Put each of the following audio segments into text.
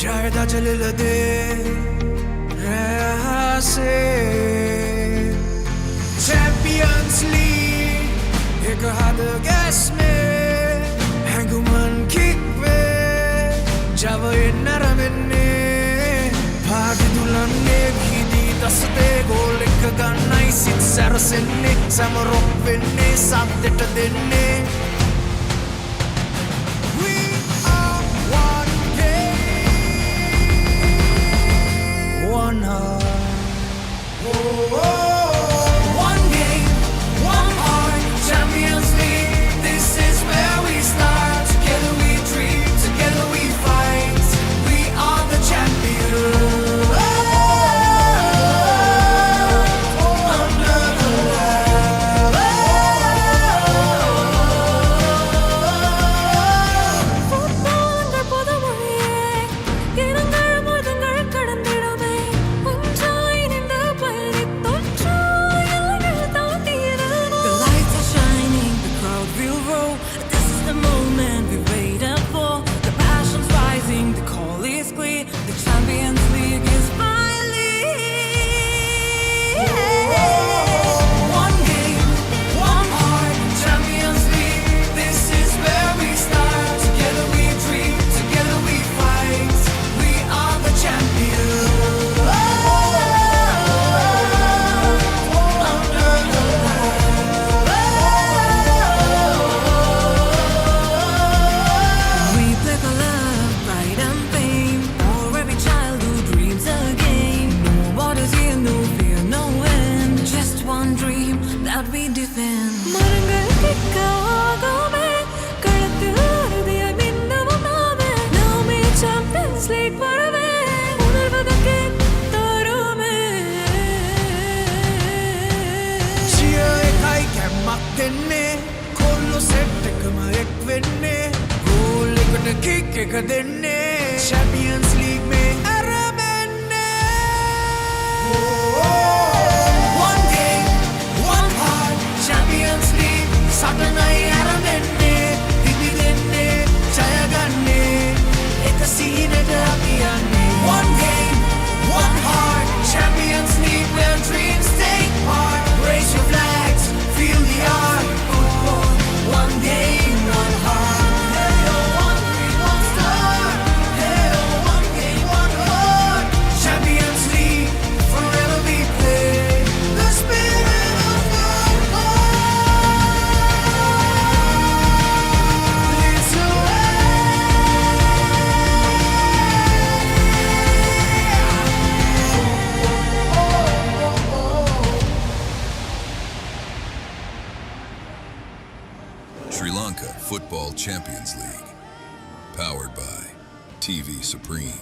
Jayda jalilade rahase Champions League ek had gas mein hanguman kick pe java naramenne bhag dulanne bhidi dasde goal ek gannai sit sarasenne samarok wenne satteta denne one heart. One game, one heart. Champions League, this is where we start. Together we dream, together we fight. We are the champions. Under the light. Football under podamuriye, irangal mudungal kadandidame. The lights are shining, the crowd will roll. This is the moment we waited for. The passion's rising, the call is clear. The Champions League is finally One game, one heart. Champions League, this is where we start. Together we dream, together we fight. We are the champions. Under the we play for love, pride and fame. For every child who dreams again. No borders here, no fear, no end. Just one dream that we defend. மரங்கள் கிக்காகவே களத்தில் அறுதியாய் மின்னவும் நாமே. நாமே Champions League வரவே உணர்வதற்கே தருமே. cheer ekai kemmak denne kollo set ekama ek wenne goal ekata kick එක denne Champions League me aramenne one game one heart Champions League satanai aramenne dibi denne jaya ganne එක සීනට අපි යන්නේ one game one heart Champions League where dreams take part raise your flags feel the art football one game one heart hey oh one dream one star hey oh one game one heart Champions League forever we play the spirit of football leads the way. Sri Lanka Football Champions League. Powered by TV Supreme.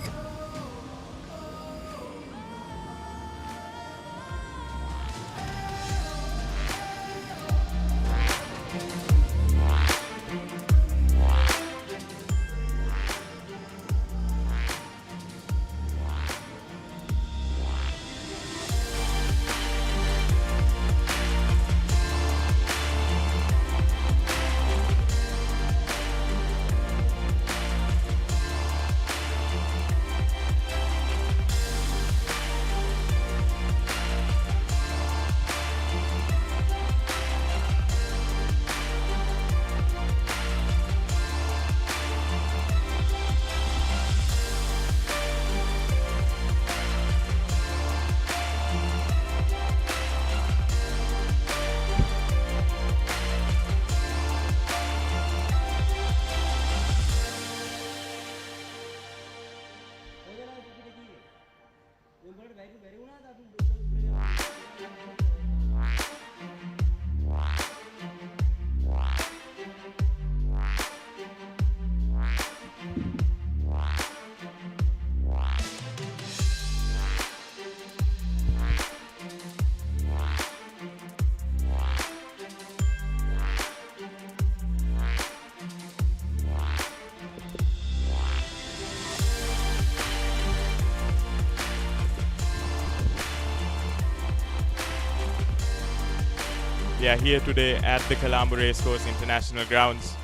We are here today at the Colombo Racecourse International Grounds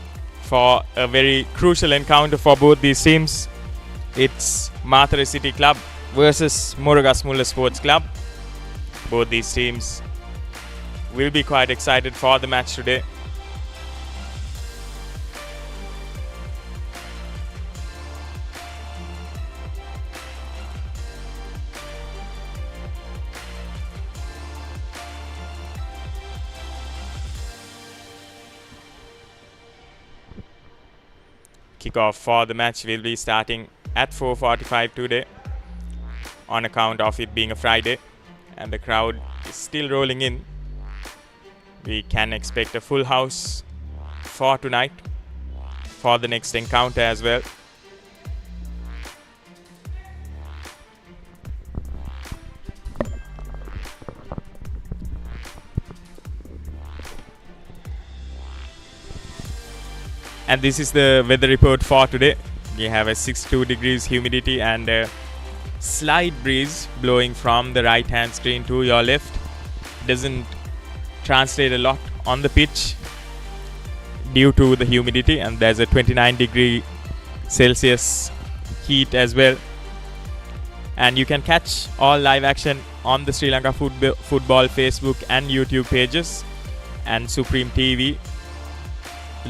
for a very crucial encounter for both these teams. It's MATARA City Club versus MORAGASMULLA Sports Club. Both these teams will be quite excited for the match today. Kickoff for the match will be starting at 4:45 today on account of it being a Friday and the crowd is still rolling in. We can expect a full house for tonight for the next encounter as well. And this is the weather report for today. We have a 62 degrees humidity and a slight breeze blowing from the right hand screen to your left. Doesn't translate a lot on the pitch due to the humidity, and there's a 29 degree Celsius heat as well. And you can catch all live action on the Sri Lanka Football Facebook and YouTube pages, and Supreme TV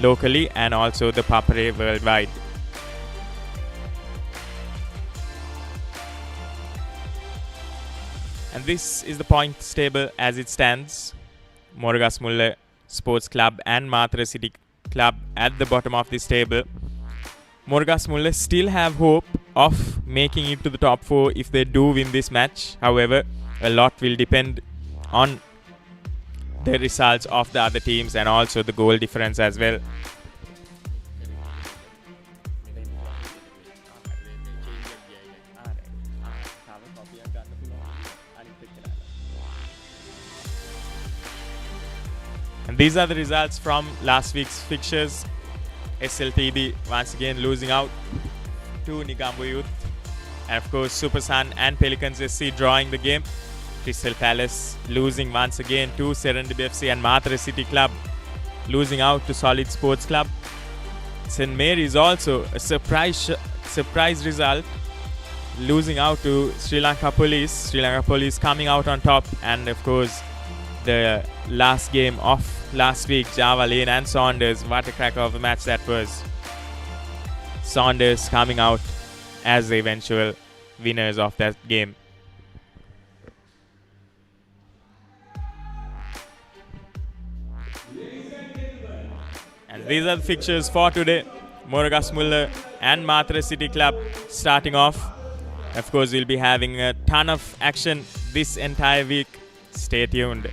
locally, and also the Papare worldwide. And this is the points table as it stands. MORAGASMULLA Sports Club and MATARA City Club at the bottom of this table. MORAGASMULLA still have hope of making it to the top 4 if they do win this match. However, a lot will depend on the results of the other teams and also the goal difference as well. And these are the results from last week's fixtures. SLTB once again losing out to Nigambo Youth. And of course Super Sun and Pelicans SC drawing the game. Crystal Palace losing once again to Serendip FC, and MATARA City Club losing out to Solid Sports Club. St. Mary's also a surprise result, losing out to Sri Lanka Police. Sri Lanka Police coming out on top, and of course the last game of last week, Java Lane and Saunders. What a cracker of a match that was. Saunders coming out as the eventual winners of that game. And these are the fixtures for today. MORAGASMULLA and MATARA City Club starting off. Of course, we'll be having a ton of action this entire week. Stay tuned.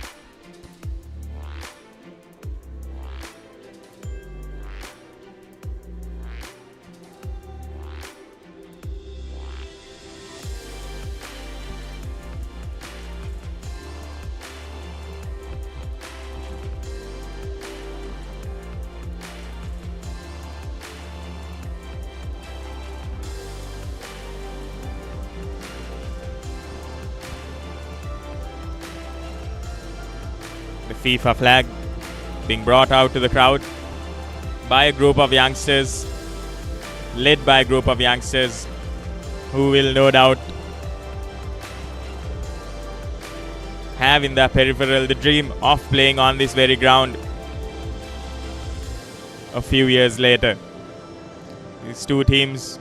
The FIFA flag being brought out to the crowd by a group of youngsters, led by a group of youngsters who will no doubt have in their peripheral the dream of playing on this very ground a few years later. These two teams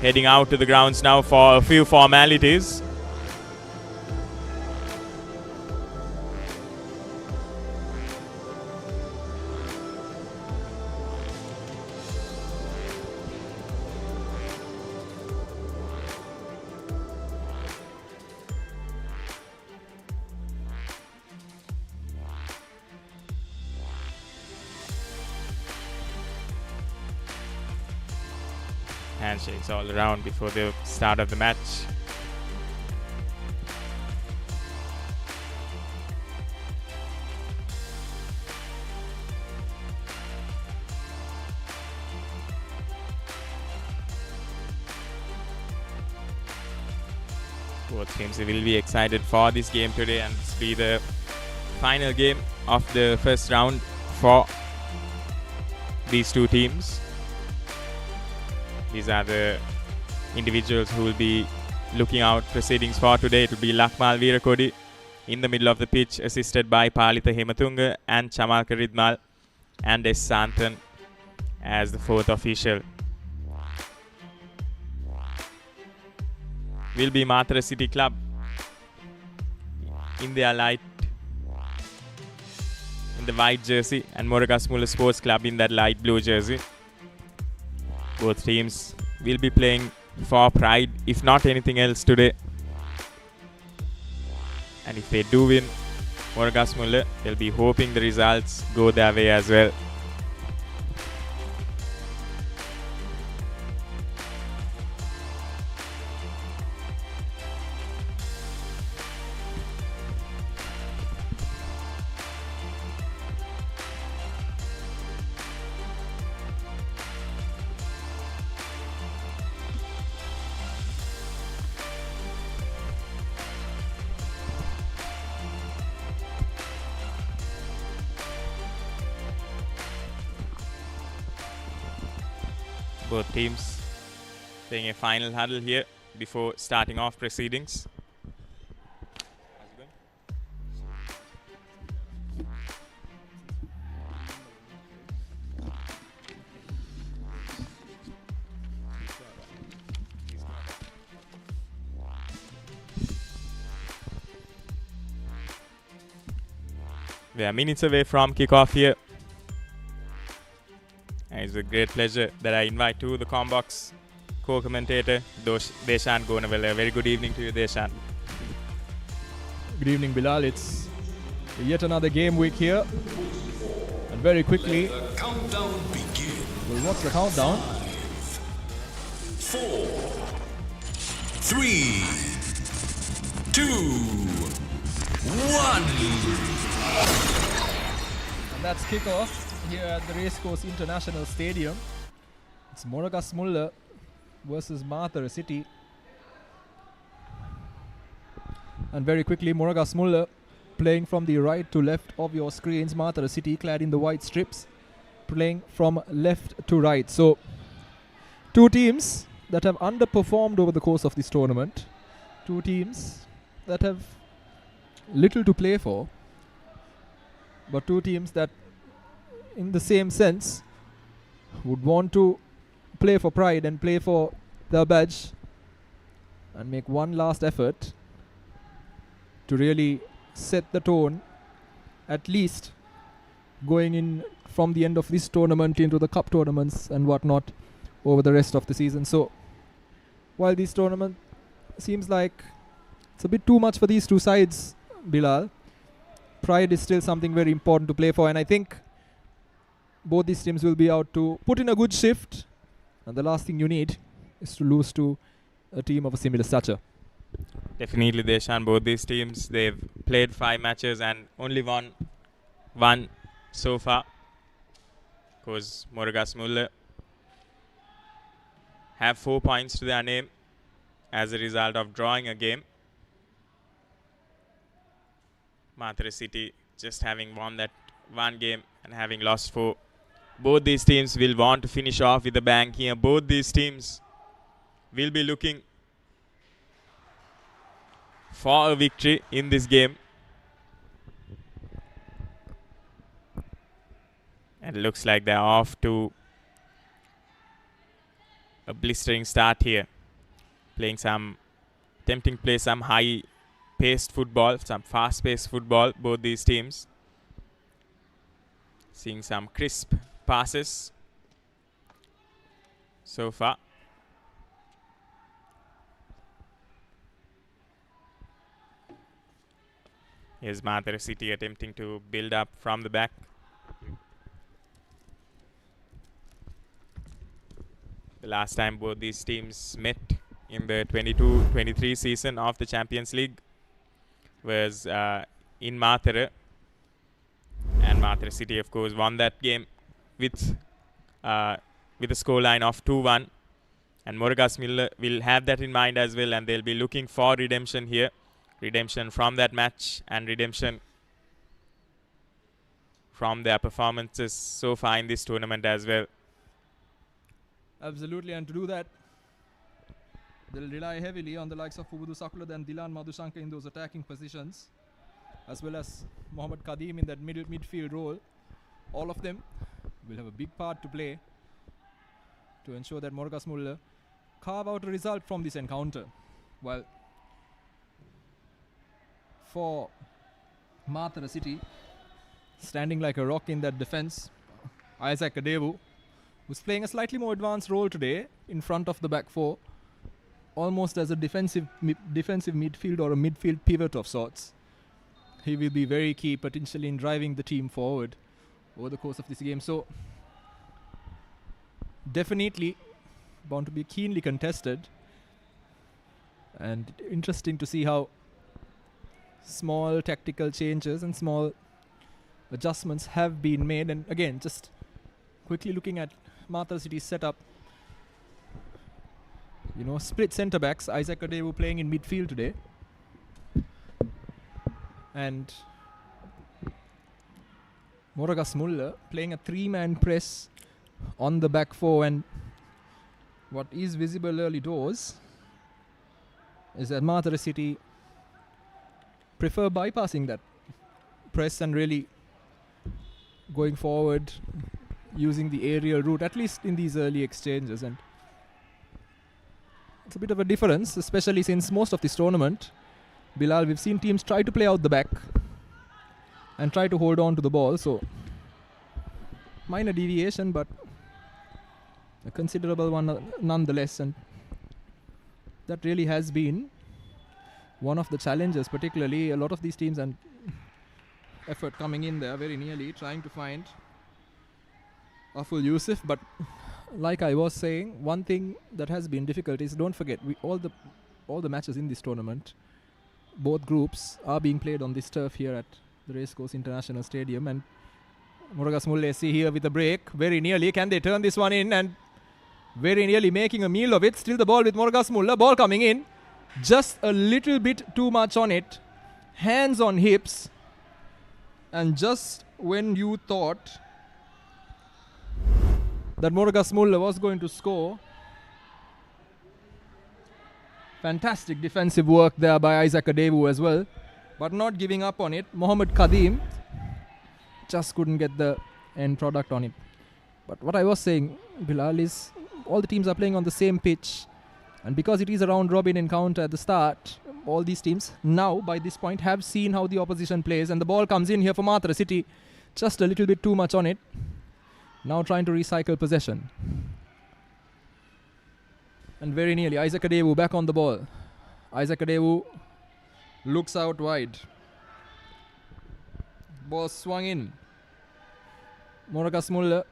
heading out to the grounds now for a few formalities. Handshakes all around before the start of the match. Both teams will be excited for this game today, and this will be the final game of the first round for these two teams. These are the individuals who will be looking out proceedings for today. It will be Lakmal Veerakodi in the middle of the pitch, assisted by Palitha Hematunga and Chamalka Ridmal, and S. Santhan as the fourth official. Will be Matara City Club in their light, in the white jersey, and MORAGASMULLA Sports Club in that light blue jersey. Both teams will be playing for pride, if not anything else today. And if they do win, MORAGASMULLA, they'll be hoping the results go their way as well. Both teams playing a final huddle here before starting off proceedings. We are minutes away from kickoff here. And it's a great pleasure that I invite to the Combox co-commentator, Deshan Gonavella. Very good evening to you, Deshan. Good evening, Bilal. It's yet another game week here. And very quickly, we'll watch the countdown. 4, 3, 2, 1. And that's kickoff here at the Racecourse International Stadium. It's MORAGASMULLA versus Matara City. And very quickly, MORAGASMULLA playing from the right to left of your screens. Matara City clad in the white strips, playing from left to right. So, two teams that have underperformed over the course of this tournament. Two teams that have little to play for. But two teams that, in the same sense, would want to play for pride and play for their badge and make one last effort to really set the tone, at least going in from the end of this tournament into the cup tournaments and whatnot over the rest of the season. So while this tournament seems like it's a bit too much for these two sides, Bilal, pride is still something very important to play for, and I think both these teams will be out to put in a good shift, and the last thing you need is to lose to a team of a similar stature. Definitely, Deshan. Both these teams, they've played 5 matches and only won one so far. Because MORAGASMULLA have 4 points to their name as a result of drawing a game. Matara City just having won that one game and having lost 4. Both these teams will want to finish off with a bang here. Both these teams will be looking for a victory in this game. And it looks like they're off to a blistering start here. Attempting to play some high-paced football, some fast-paced football, both these teams. Seeing some crisp passes so far. Here's Matara City attempting to build up from the back. The last time both these teams met in the 22-23 season of the Champions League was in Matara. And Matara City, of course, won that game with a scoreline of 2-1. And MORAGASMULLA will have that in mind as well, and they'll be looking for redemption here. Redemption from that match and redemption from their performances so far in this tournament as well. Absolutely, and to do that, they'll rely heavily on the likes of Pubudu Sakulada and Dilan Madhushanka in those attacking positions, as well as Mohammad Kadim in that midfield role. All of them will have a big part to play to ensure that MORAGASMULLA carve out a result from this encounter. While for Matara City, standing like a rock in that defence, Isaac Adewu, who's playing a slightly more advanced role today in front of the back four, almost as a defensive midfield or a midfield pivot of sorts. He will be very key potentially in driving the team forward over the course of this game. So definitely bound to be keenly contested, and interesting to see how small tactical changes and small adjustments have been made. And again, just quickly looking at Matara City's setup, split centre backs. Isaac Adewu playing in midfield today, and MORAGASMULLA playing a 3-man press on the back four. And what is visible early doors is that Matara City prefer bypassing that press and really going forward using the aerial route, at least in these early exchanges. And it's a bit of a difference, especially since most of this tournament, Bilal, we've seen teams try to play out the back and try to hold on to the ball. So minor deviation, but a considerable one nonetheless. And that really has been one of the challenges, particularly a lot of these teams, and effort coming in there very nearly trying to find Aful Yusuf. But like I was saying, one thing that has been difficult is, don't forget, all the matches in this tournament, both groups are being played on this turf here at the Racecourse International Stadium. And MORAGASMULLA SC here with a break, very nearly. Can they turn this one in? And very nearly making a meal of it. Still the ball with MORAGASMULLA. Ball coming in. Just a little bit too much on it. Hands on hips. And just when you thought that MORAGASMULLA was going to score, fantastic defensive work there by Isaac Adewu as well, but not giving up on it. Mohammad Kadim just couldn't get the end product on it. But what I was saying, Bilal, is all the teams are playing on the same pitch, and because it is a round robin encounter at the start, all these teams now by this point have seen how the opposition plays, and the ball comes in here for Matara City, just a little bit too much on it. Now trying to recycle possession, and very nearly Isaac Adewu back on the ball. Isaac Adewu looks out wide. Ball swung in. MORAGASMULLA,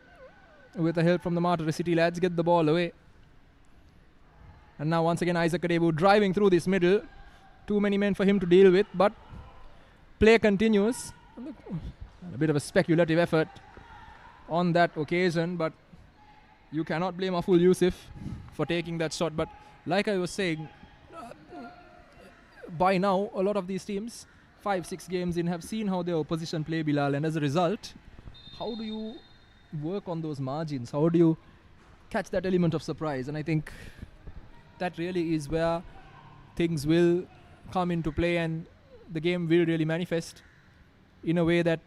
with the help from the Matara City lads, get the ball away. And now once again Isaac Adewu driving through this middle. Too many men for him to deal with, but play continues. A bit of a speculative effort on that occasion, but you cannot blame Aful Yusuf for taking that shot. But like I was saying, by now a lot of these teams, 5-6 games in, have seen how their opposition play, Bilal, and as a result, how do you work on those margins? How do you catch that element of surprise? And I think that really is where things will come into play, and the game will really manifest in a way that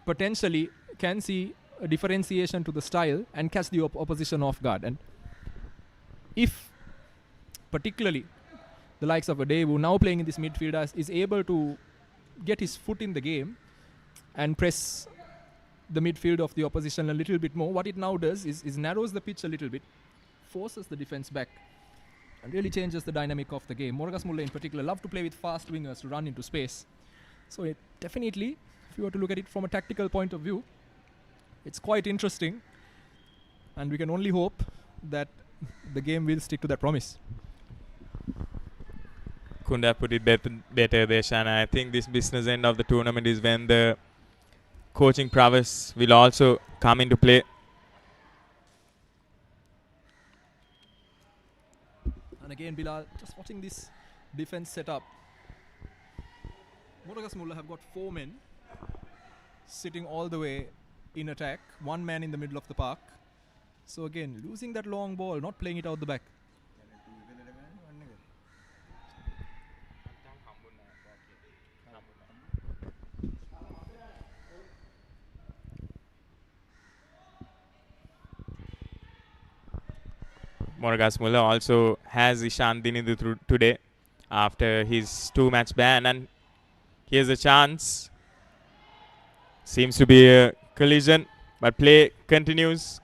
potentially can see a differentiation to the style and catch the opposition off guard. And if particularly the likes of Adewu, now playing in this midfield, is able to get his foot in the game and press the midfield of the opposition a little bit more, what it now does is narrows the pitch a little bit, forces the defense back, and really changes the dynamic of the game. MORAGASMULLA in particular love to play with fast wingers to run into space. So it definitely, if you were to look at it from a tactical point of view, it's quite interesting, and we can only hope that the game will stick to that promise. Couldn't have put it better, Deshan. I think this business end of the tournament is when the coaching prowess will also come into play. And again, Bilal, just watching this defense set up, MORAGASMULLA have got 4 men sitting all the way in attack, 1 man in the middle of the park. So again, losing that long ball, not playing it out the back. MORAGASMULLA also has Ishan Dinidu today after his 2-match ban, and here's a chance. Seems to be a collision, but play continues.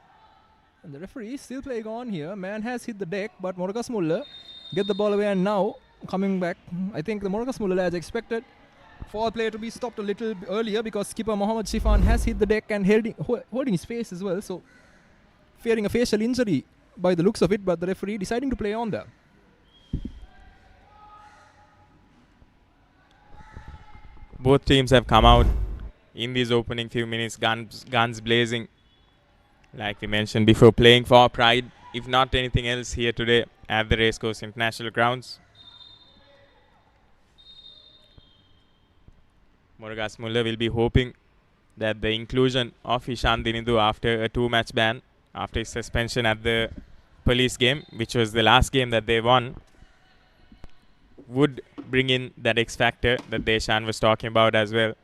And the referee is still playing on here. Man has hit the deck, but MORAGASMULLA get the ball away, and now coming back. I think the MORAGASMULLA, as expected, foul play to be stopped a little earlier because skipper Mohammad Shifan has hit the deck and holding his face as well. So fearing a facial injury by the looks of it, but the referee deciding to play on there. Both teams have come out in these opening few minutes, guns blazing. Like we mentioned before, playing for pride, if not anything else, here today at the Racecourse International Grounds. MORAGASMULLA will be hoping that the inclusion of Ishan Dinidu after a 2-match ban, after his suspension at the police game, which was the last game that they won, would bring in that X factor that Deshan was talking about as well.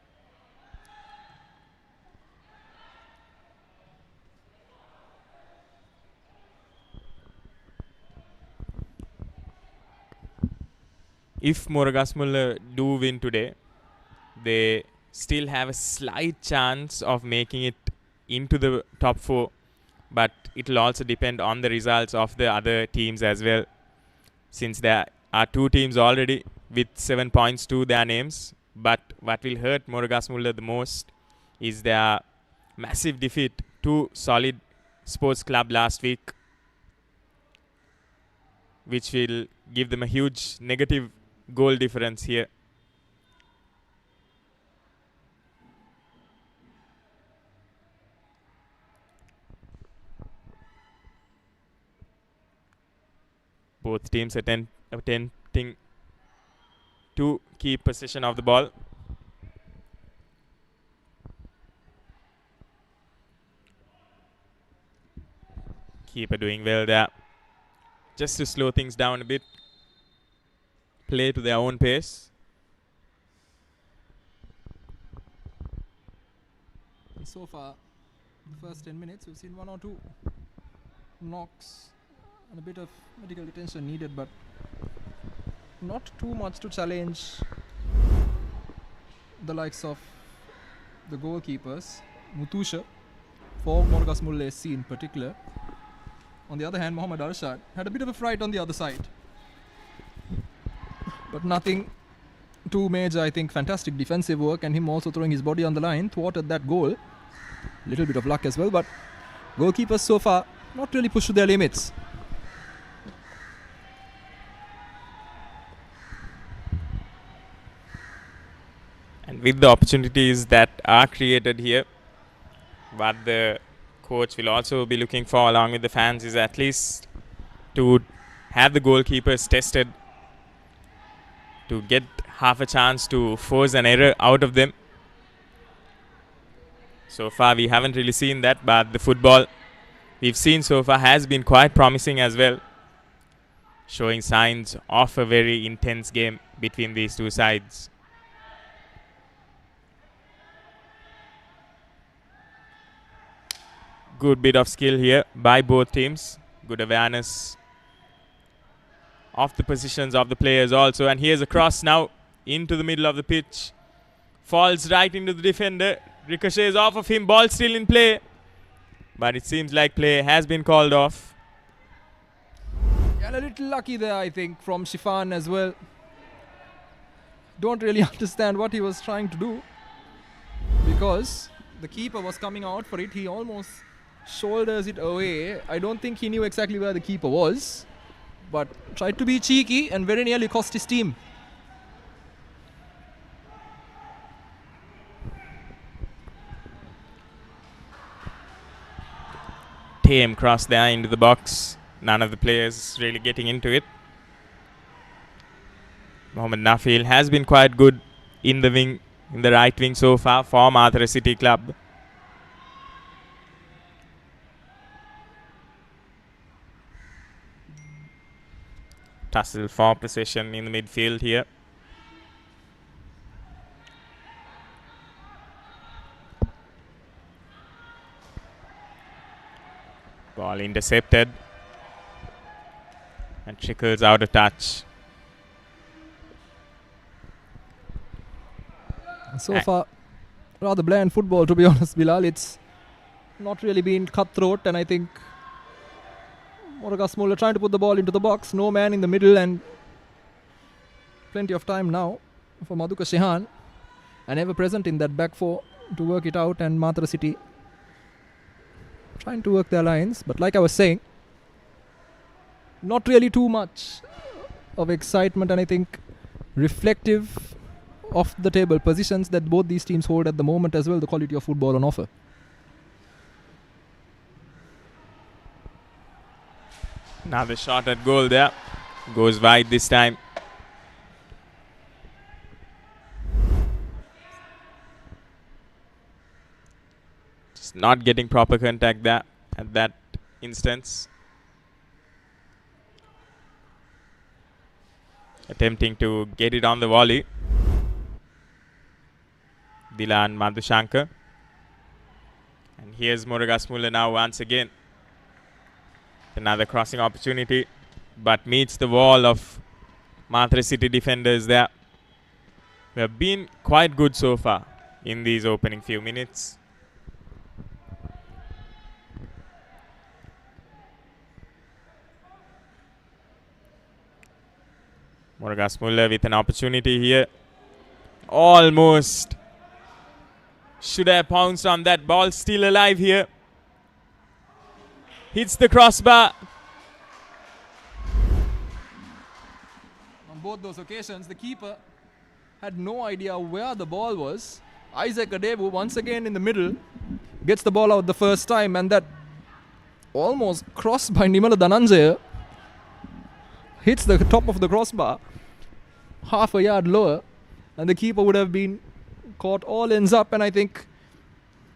If MORAGASMULLA do win today, they still have a slight chance of making it into the top 4, but it will also depend on the results of the other teams as well, since there are 2 teams already with 7 points to their names. But what will hurt MORAGASMULLA the most is their massive defeat to Solid Sports Club last week, which will give them a huge negative goal difference here. Both teams attempting to keep possession of the ball. Keeper doing well there. Just to slow things down a bit. Play to their own pace. And so far, the first 10 minutes, we've seen 1 or 2 knocks and a bit of medical attention needed, but not too much to challenge the likes of the goalkeepers, Mutusha, for MORAGASMULLA SC in particular. On the other hand, Mohammad Arshad had a bit of a fright on the other side, but nothing too major. I think fantastic defensive work, and him also throwing his body on the line thwarted that goal. Little bit of luck as well, but goalkeepers so far not really pushed to their limits. And with the opportunities that are created here, what the coach will also be looking for along with the fans is at least to have the goalkeepers tested, to get half a chance to force an error out of them. So far we haven't really seen that, but the football we've seen so far has been quite promising as well, showing signs of a very intense game between these two sides. Good bit of skill here by both teams. Good awareness of the positions of the players also. And here's a cross now into the middle of the pitch. Falls right into the defender. Ricochets off of him. Ball still in play. But it seems like play has been called off. And a little lucky there, I think, from Shifan as well. Don't really understand what he was trying to do, because the keeper was coming out for it. He almost shoulders it away. I don't think he knew exactly where the keeper was, but tried to be cheeky and very nearly cost his team. Tame cross there into the box. None of the players really getting into it. Mohammad Nafil has been quite good in the wing, in the right wing so far for MATARA City Club. Tussle for possession in the midfield here. Ball intercepted and trickles out a touch. So far, rather bland football, to be honest, Bilal. It's not really been cutthroat, and I think MORAGASMULLA trying to put the ball into the box. No man in the middle, and plenty of time now for Madhuka Shehan, and ever present in that back four to work it out. And MATARA City trying to work their lines, but like I was saying, not really too much of excitement, and I think reflective of the table positions that both these teams hold at the moment, as well the quality of football on offer. Another shot at goal there. Goes wide this time. Just not getting proper contact there at that instance. Attempting to get it on the volley. Dilan Madhushankar. And here's MORAGASMULLA now once again. Another crossing opportunity, but meets the wall of MATARA City defenders there. We have been quite good so far in these opening few minutes. MORAGASMULLA with an opportunity here. Almost should have pounced on that ball. Still alive here. Hits the crossbar. On both those occasions, the keeper had no idea where the ball was. Isaac Adebu once again in the middle gets the ball out the first time, and that almost crossed by Nimala Dhananjaya hits the top of the crossbar half a yard lower, and the keeper would have been caught all ends up, and I think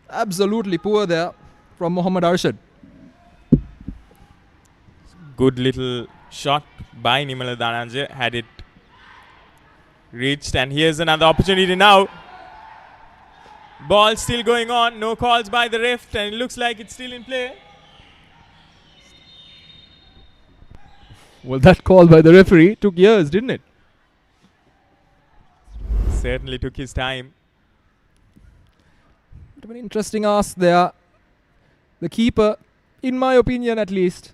absolutely poor there from Mohammad Arshad. Good little shot by Nimala Dhananjaya, had it reached, and here's another opportunity now. Ball still going on, no calls by the ref, and it looks like it's still in play. Well, that call by the referee took years, didn't it? Certainly took his time. An interesting ask there. The keeper, in my opinion at least,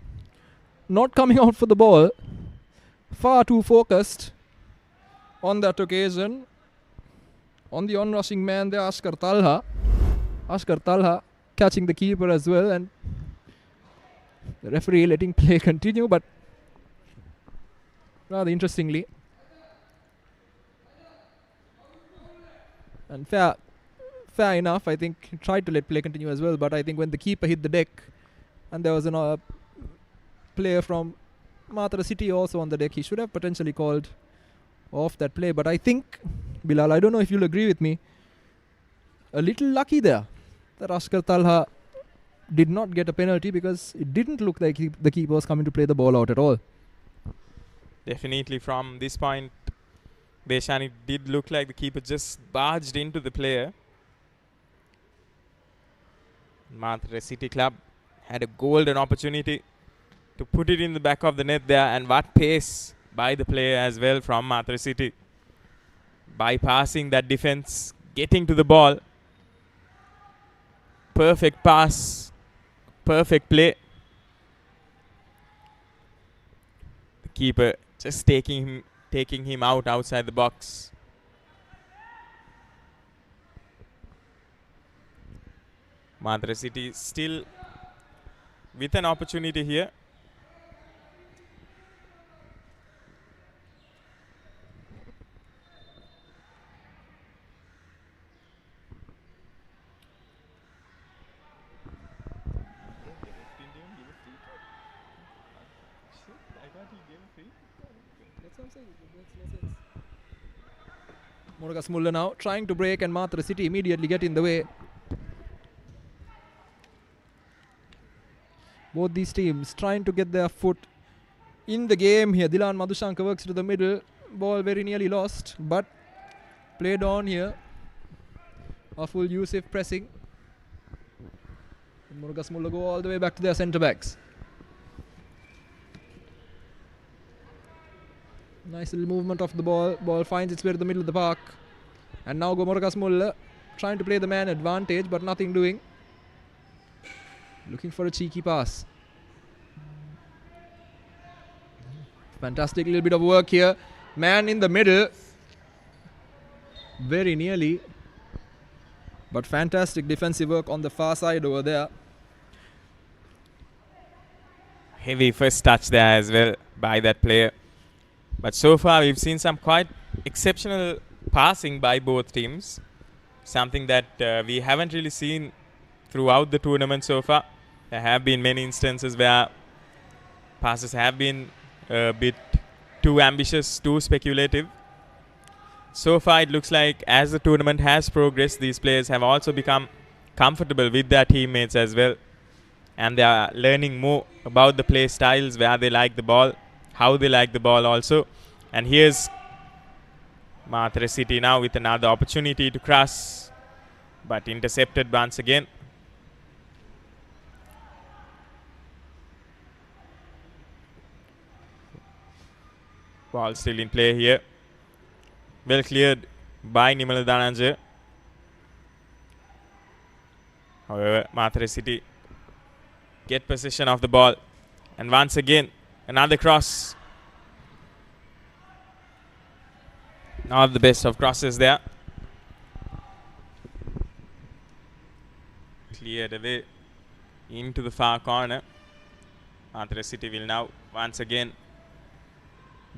not coming out for the ball. Far too focused on that occasion. On the onrushing man there, Ashkar Talha. Ashkar Talha catching the keeper as well, and the referee letting play continue, but rather interestingly. And fair enough, I think he tried to let play continue as well, but I think when the keeper hit the deck and there was a player from MATARA City also on the deck, he should have potentially called off that play. But I think, Bilal, I don't know if you'll agree with me, a little lucky there that Ashkar Talha did not get a penalty, because it didn't look like the keeper was coming to play the ball out at all. Definitely from this point, Deshan, it did look like the keeper just barged into the player. MATARA City Club had a golden opportunity to put it in the back of the net there, and what pace by the player as well from MATARA City. Bypassing that defense, getting to the ball. Perfect pass, perfect play. The keeper just taking him out outside the box. MATARA City still with an opportunity here. MORAGASMULLA now trying to break, and MATARA City immediately get in the way. Both these teams trying to get their foot in the game here. Dilan Madhushanka works to the middle. Ball very nearly lost, but played on here. Aful Yusuf pressing. And MORAGASMULLA go all the way back to their centre backs. Nice little movement of the ball. Ball finds its way to the middle of the park. And now go MORAGASMULLA trying to play the man advantage, but nothing doing. Looking for a cheeky pass. Fantastic little bit of work here. Man in the middle. Very nearly. But fantastic defensive work on the far side over there. Heavy first touch there as well by that player. But so far we've seen some quite exceptional passing by both teams. Something that we haven't really seen throughout the tournament so far. There have been many instances where passes have been a bit too ambitious, too speculative. So far it looks like as the tournament has progressed, these players have also become comfortable with their teammates as well. And they are learning more about the play styles, where they like the ball, how they like the ball also. And here's MATARA City now with another opportunity to cross, but intercepted once again. Ball still in play here. Well cleared by Nimala Dhananjaya. However, MATARA City get possession of the ball. And once again, another cross. Not the best of crosses there. Cleared away into the far corner. MATARA City will now once again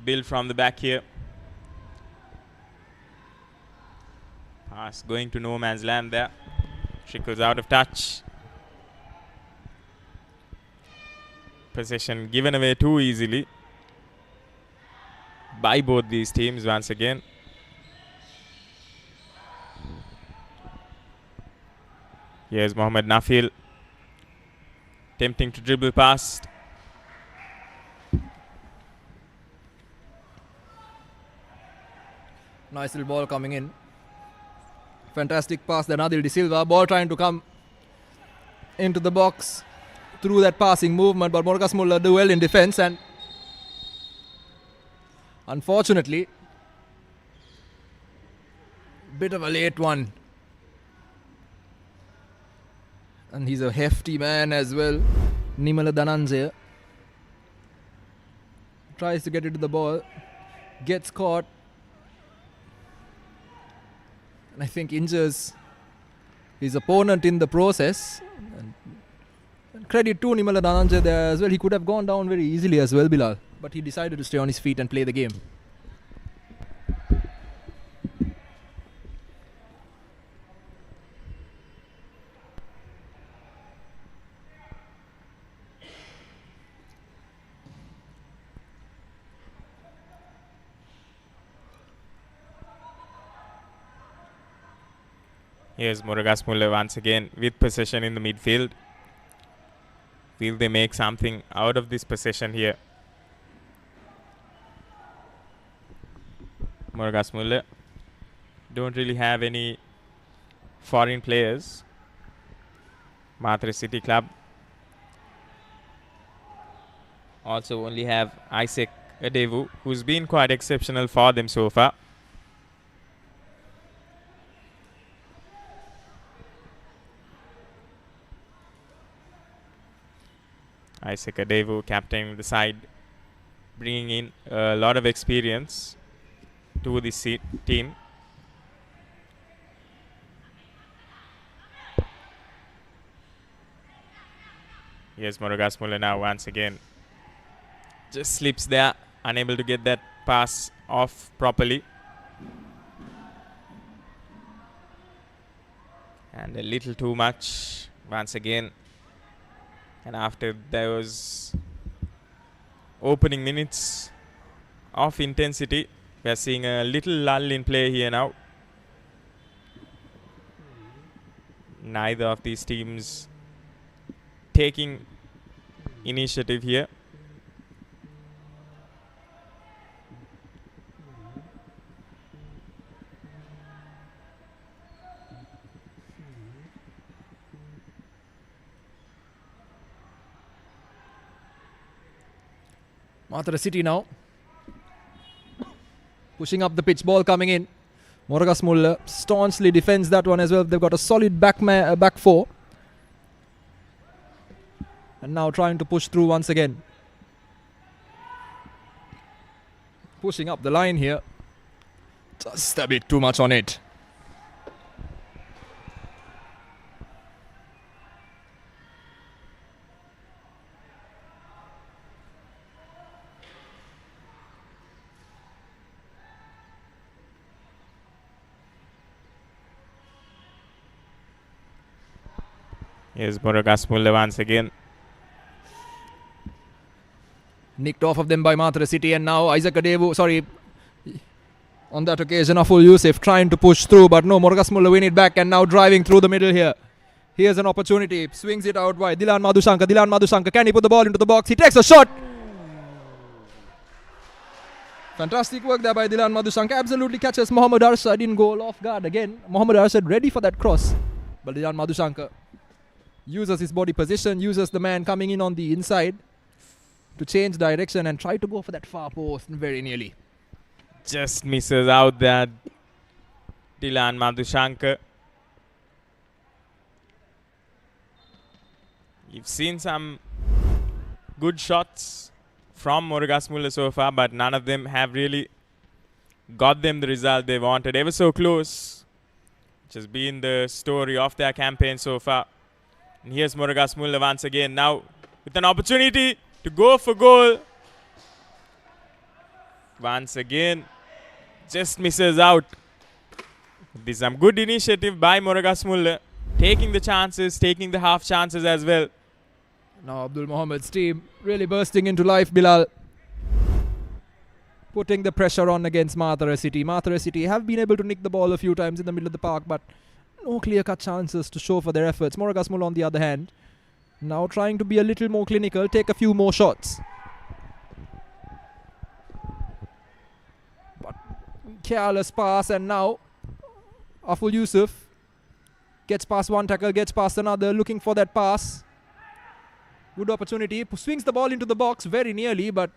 build from the back here. Pass going to no man's land there. Trickles out of touch. Possession given away too easily by both these teams once again. Here's Mohammad Nafil attempting to dribble past. Nice little ball coming in. Fantastic pass there, Adil De Silva. Ball trying to come into the box through that passing movement, but MORAGASMULLA do well in defense, and unfortunately, bit of a late one. And he's a hefty man as well. Nimala Dhananjaya tries to get it to the ball, gets caught, and I think injures his opponent in the process. And credit to Nimala Dhananjaya there as well. He could have gone down very easily as well, Bilal, but he decided to stay on his feet and play the game. Here's MORAGASMULLA once again with possession in the midfield. Will they make something out of this possession here? MORAGASMULLA don't really have any foreign players. MATARA City Club also only have Isaac Adevu, who's been quite exceptional for them so far. Isaac Adevu captaining the side, bringing in a lot of experience to this team. Here's MORAGASMULLA now once again. Just slips there, unable to get that pass off properly. And a little too much once again. And after those opening minutes of intensity, we are seeing a little lull in play here now. Neither of these teams taking initiative here. Matara City now pushing up the pitch, ball coming in. MORAGASMULLA staunchly defends that one as well. They've got a solid back four. And now trying to push through once again. Pushing up the line here. Just a bit too much on it. Here's MORAGASMULLA once again. Nicked off of them by Matara City, and now Isaac Adebu, on that occasion Aful Yusuf trying to push through, but no, MORAGASMULLA win it back and now driving through the middle here. Here's an opportunity, swings it out wide. Dilan Madhusankar, can he put the ball into the box? He takes a shot. Fantastic work there by Dilan Madhusankar, absolutely catches Mohammad Arshad, didn't go off guard again. Mohammad Arshad ready for that cross, but Dilan Madhusankar uses his body position, uses the man coming in on the inside to change direction and try to go for that far post very nearly. Just misses out that Dilan Madhusankar. You've seen some good shots from MORAGASMULLA so far, but none of them have really got them the result they wanted. Ever so close, which has been the story of their campaign so far. And here's MORAGASMULLA once again now with an opportunity to go for goal. Once again, just misses out. This is some good initiative by MORAGASMULLA, taking the chances, taking the half chances as well. Now Abdul Mohammed's team really bursting into life, Bilal. Putting the pressure on against Matara City. Matara City have been able to nick the ball a few times in the middle of the park, but no clear-cut chances to show for their efforts. MORAGASMULLA on the other hand, now trying to be a little more clinical, take a few more shots. But careless pass, and now Aful Yusuf gets past one tackle, gets past another, looking for that pass. Good opportunity, swings the ball into the box very nearly, but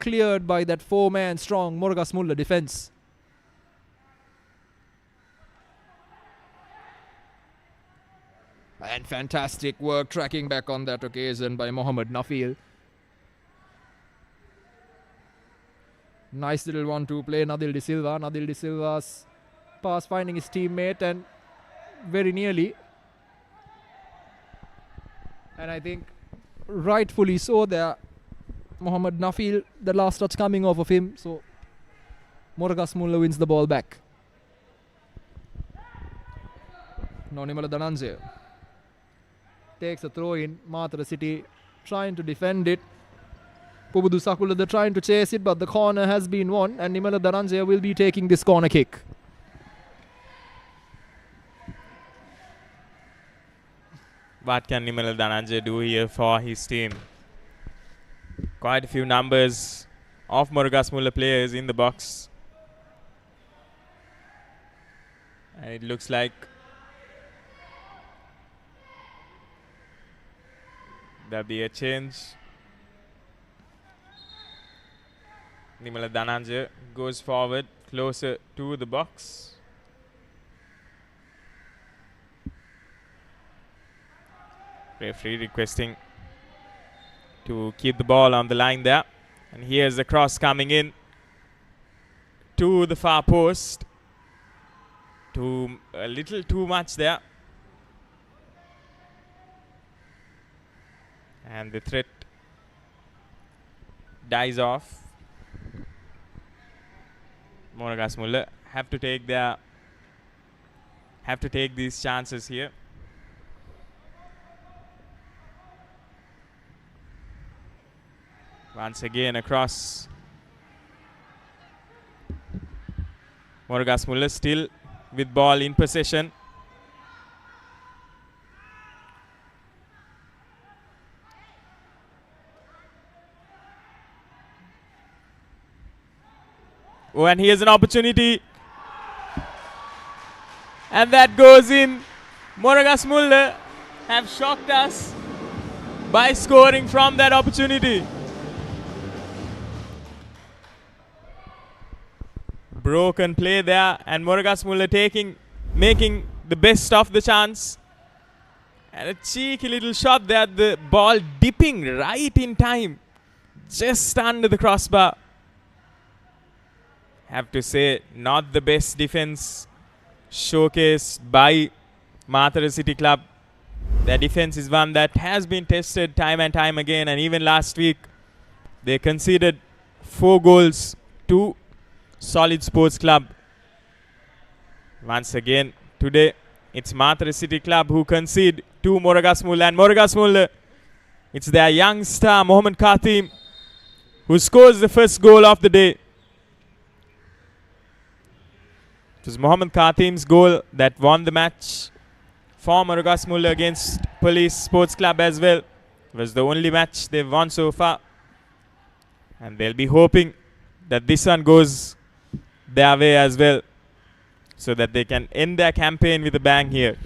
cleared by that four-man strong MORAGASMULLA defense. And fantastic work tracking back on that occasion by Mohammad Nafil. Nice little 1-2 play, Nadil De Silva. Nadil De Silva's pass finding his teammate and very nearly. And I think rightfully so there, Mohammad Nafil, the last touch coming off of him. So MORAGASMULLA wins the ball back. Now Nimala Dhananjay takes a throw in. Matara City trying to defend it. Pubudu Sakulada trying to chase it, but the corner has been won, and Nimala Dhananjay will be taking this corner kick. What can Nimala Dhananjay do here for his team? Quite a few numbers of MORAGASMULLA players in the box. And it looks like there'll be a change. Nimala Dhananjay goes forward, closer to the box. Referee requesting to keep the ball on the line there. And here's the cross coming in to the far post. A little too much there. And the threat dies off. MORAGASMULLA have to take these chances here. Once again across. MORAGASMULLA still with ball in possession. Oh, and here's an opportunity. And that goes in. MORAGASMULLA have shocked us by scoring from that opportunity. Broken play there, and MORAGASMULLA making the best of the chance. And a cheeky little shot there, the ball dipping right in time, just under the crossbar. Have to say, not the best defense showcased by MATARA City Club. Their defense is one that has been tested time and time again, and even last week they conceded 4 goals to Solid Sports Club. Once again, today it's MATARA City Club who concede to MORAGASMULLA, and MORAGASMULLA, it's their young star Mohamed Khatim who scores the first goal of the day. It was Mohamed Khatim's goal that won the match for MORAGASMULLA against Police Sports Club as well. It was the only match they've won so far, and they'll be hoping that this one goes their way as well, so that they can end their campaign with a bang here.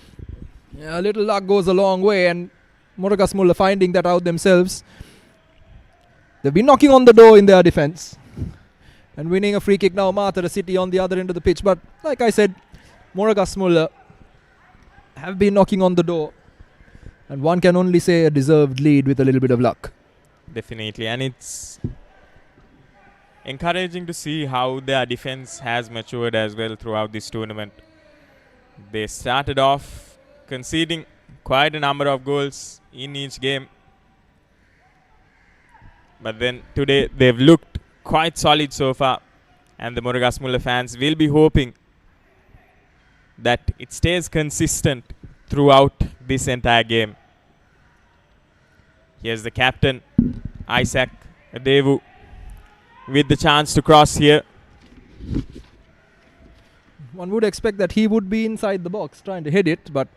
Yeah, a little luck goes a long way, and MORAGASMULLA finding that out themselves. They've been knocking on the door in their defense and winning a free kick now. MATARA City on the other end of the pitch, but like I said, MORAGASMULLA have been knocking on the door, and one can only say a deserved lead with a little bit of luck. Definitely, and it's encouraging to see how their defense has matured as well throughout this tournament. They started off conceding quite a number of goals in each game, but then today they've looked quite solid so far, and the MORAGASMULLA fans will be hoping that it stays consistent throughout this entire game. Here's the captain, Isaac Adevu, with the chance to cross here. One would expect that he would be inside the box trying to head it, but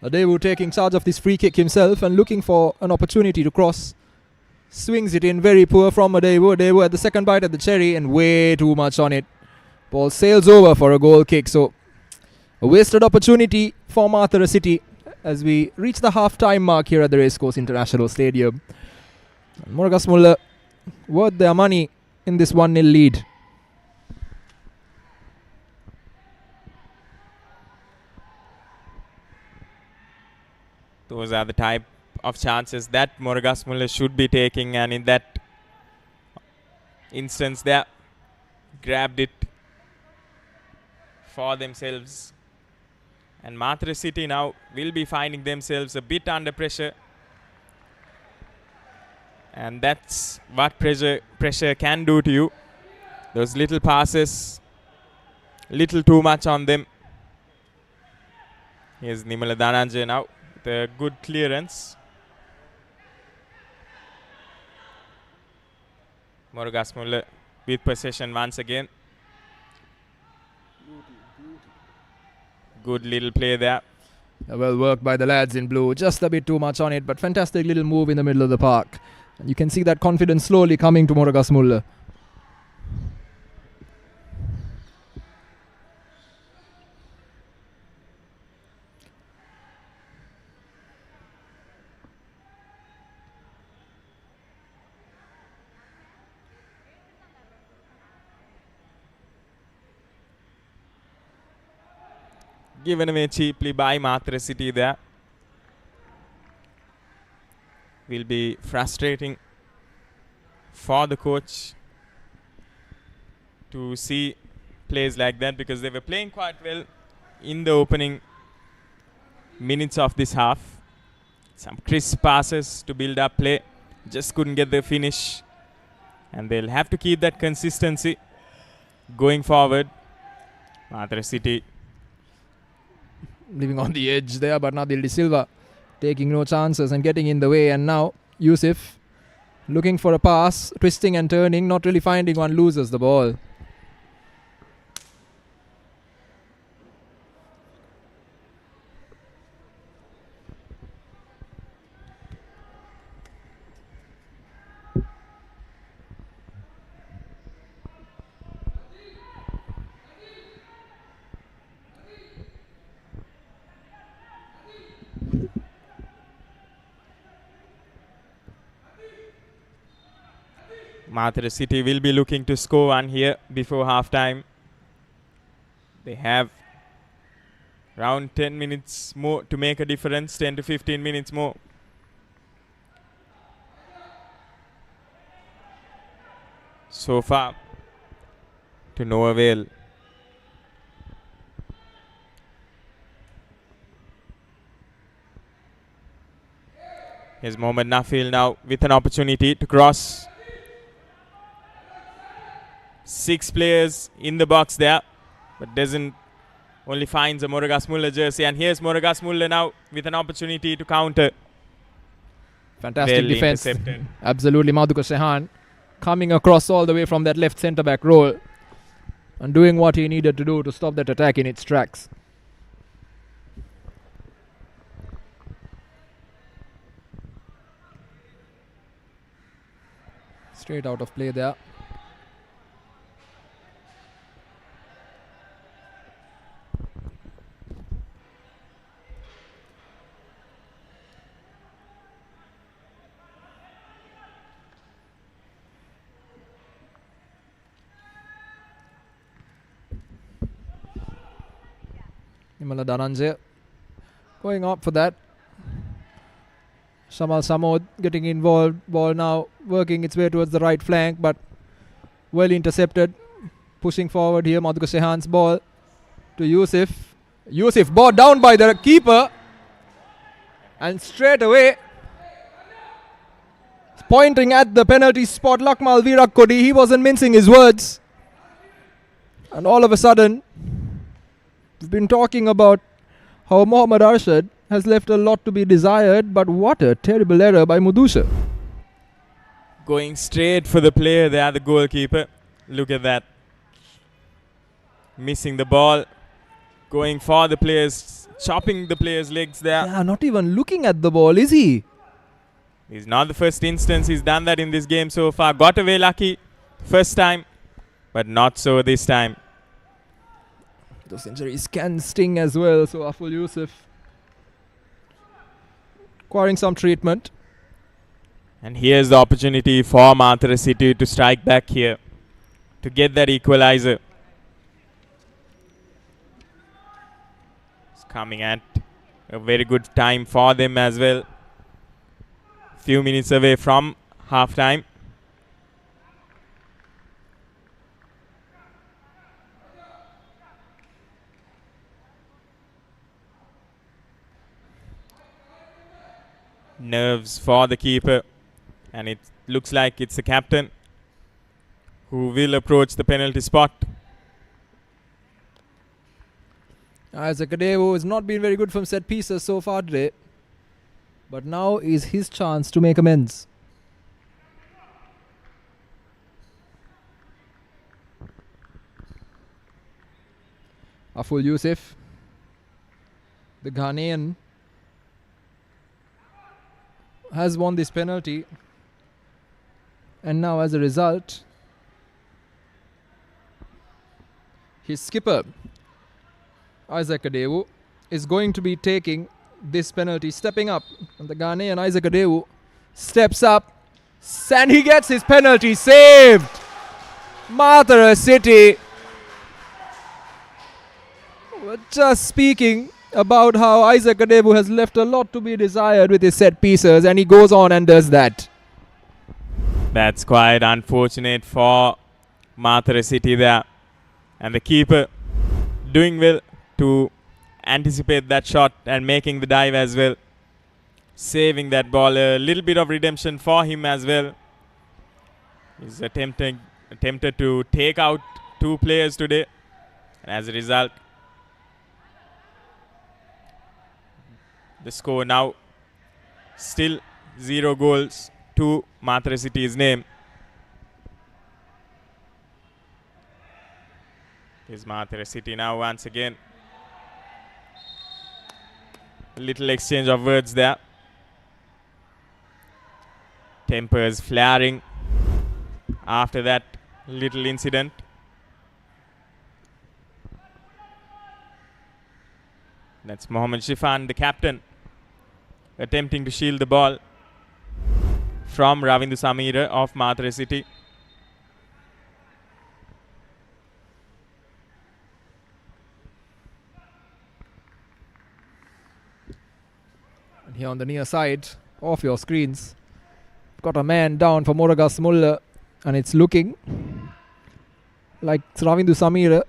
Adevu taking charge of this free kick himself and looking for an opportunity to cross. Swings it in, very poor from Adevu. Adevu at the second bite at the cherry and way too much on it. Ball sails over for a goal kick, so a wasted opportunity for MATARA City as we reach the half-time mark here at the Racecourse International Stadium. MORAGASMULLA worth their money in this 1-0 lead. Those are the type of chances that MORAGASMULLA should be taking, and in that instance they grabbed it for themselves. And MATARA City now will be finding themselves a bit under pressure, and that's what pressure can do to you. Those little passes, little too much on them. Here's Nimala Dhananjay now with a good clearance. MORAGASMULLA with possession once again. Good little play there. Well worked by the lads in blue. Just a bit too much on it, but fantastic little move in the middle of the park. And you can see that confidence slowly coming to MORAGASMULLA. Given away cheaply by MATARA City there. Will be frustrating for the coach to see plays like that, because they were playing quite well in the opening minutes of this half. Some crisp passes to build up play, just couldn't get the finish, and they'll have to keep that consistency going forward. MATARA City Living on the edge there, but Nabil De Silva taking no chances and getting in the way. And now Yusuf looking for a pass, twisting and turning, not really finding one, loses the ball. Matara City will be looking to score one here before half time. They have around 10 minutes more to make a difference, 10 to 15 minutes more. So far, to no avail. Here's Mohammad Nafil now with an opportunity to cross. 6 players in the box there, but doesn't, only finds a MORAGASMULLA jersey. And here's MORAGASMULLA now with an opportunity to counter. Fantastic Well defense. intercepted. Absolutely, Madhuka Shehan coming across all the way from that left centre-back role and doing what he needed to do to stop that attack in its tracks. Straight out of play there. Nimala Dhananjaya going up for that. Shamal Samod getting involved. Ball now working its way towards the right flank, but well intercepted. Pushing forward here, Madhuka Shehan's ball to Yusuf. Yusuf brought down by the keeper, and straight away pointing at the penalty spot, Lakmal Virak Kodi. He wasn't mincing his words, and all of a sudden we've been talking about how Mohammad Arshad has left a lot to be desired, but what a terrible error by Mudusha. Going straight for the player there, the goalkeeper. Look at that. Missing the ball. Going for the players, chopping the player's legs there. Yeah, not even looking at the ball, is he? It's not the first instance he's done that in this game so far. Got away lucky first time, but not so this time. Those injuries can sting as well, so Aful Yusuf requiring some treatment. And here's the opportunity for Matara City to strike back here, to get that equalizer. It's coming at a very good time for them as well. Few minutes away from half time. Nerves for the keeper, and it looks like it's the captain who will approach the penalty spot. Isaac Adewo has not been very good from set pieces so far today, but now is his chance to make amends. Aful Yusuf, the Ghanaian, has won this penalty, and now as a result his skipper Isaac Adewu is going to be taking this penalty, stepping up, and the Ghanaian Isaac Adewu steps up and he gets his penalty saved. Matara City. We're just speaking about how Isaac Adebu has left a lot to be desired with his set pieces, and he goes on and does that. That's quite unfortunate for Matara City there. And the keeper doing well to anticipate that shot and making the dive as well. Saving that ball. A little bit of redemption for him as well. He's attempted to take out 2 players today. And as a result, the score now still 0 goals to Matara City's name. Here's Matara City now once again. A little exchange of words there. Tempers flaring after that little incident. That's Mohammad Shifan, the captain, attempting to shield the ball from Ravindu Samira of Matara City. Here on the near side of your screens, got a man down for MORAGASMULLA, and it's looking like Ravindu Samira.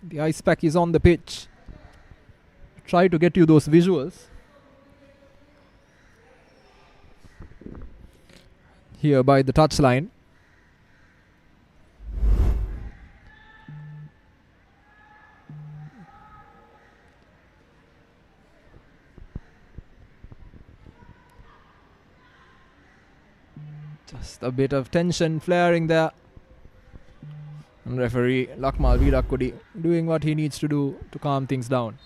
The ice pack is on the pitch. Try to get you those visuals. Here by the touchline. Just a bit of tension flaring there. And referee Lakmal Virakudi doing what he needs to do to calm things down.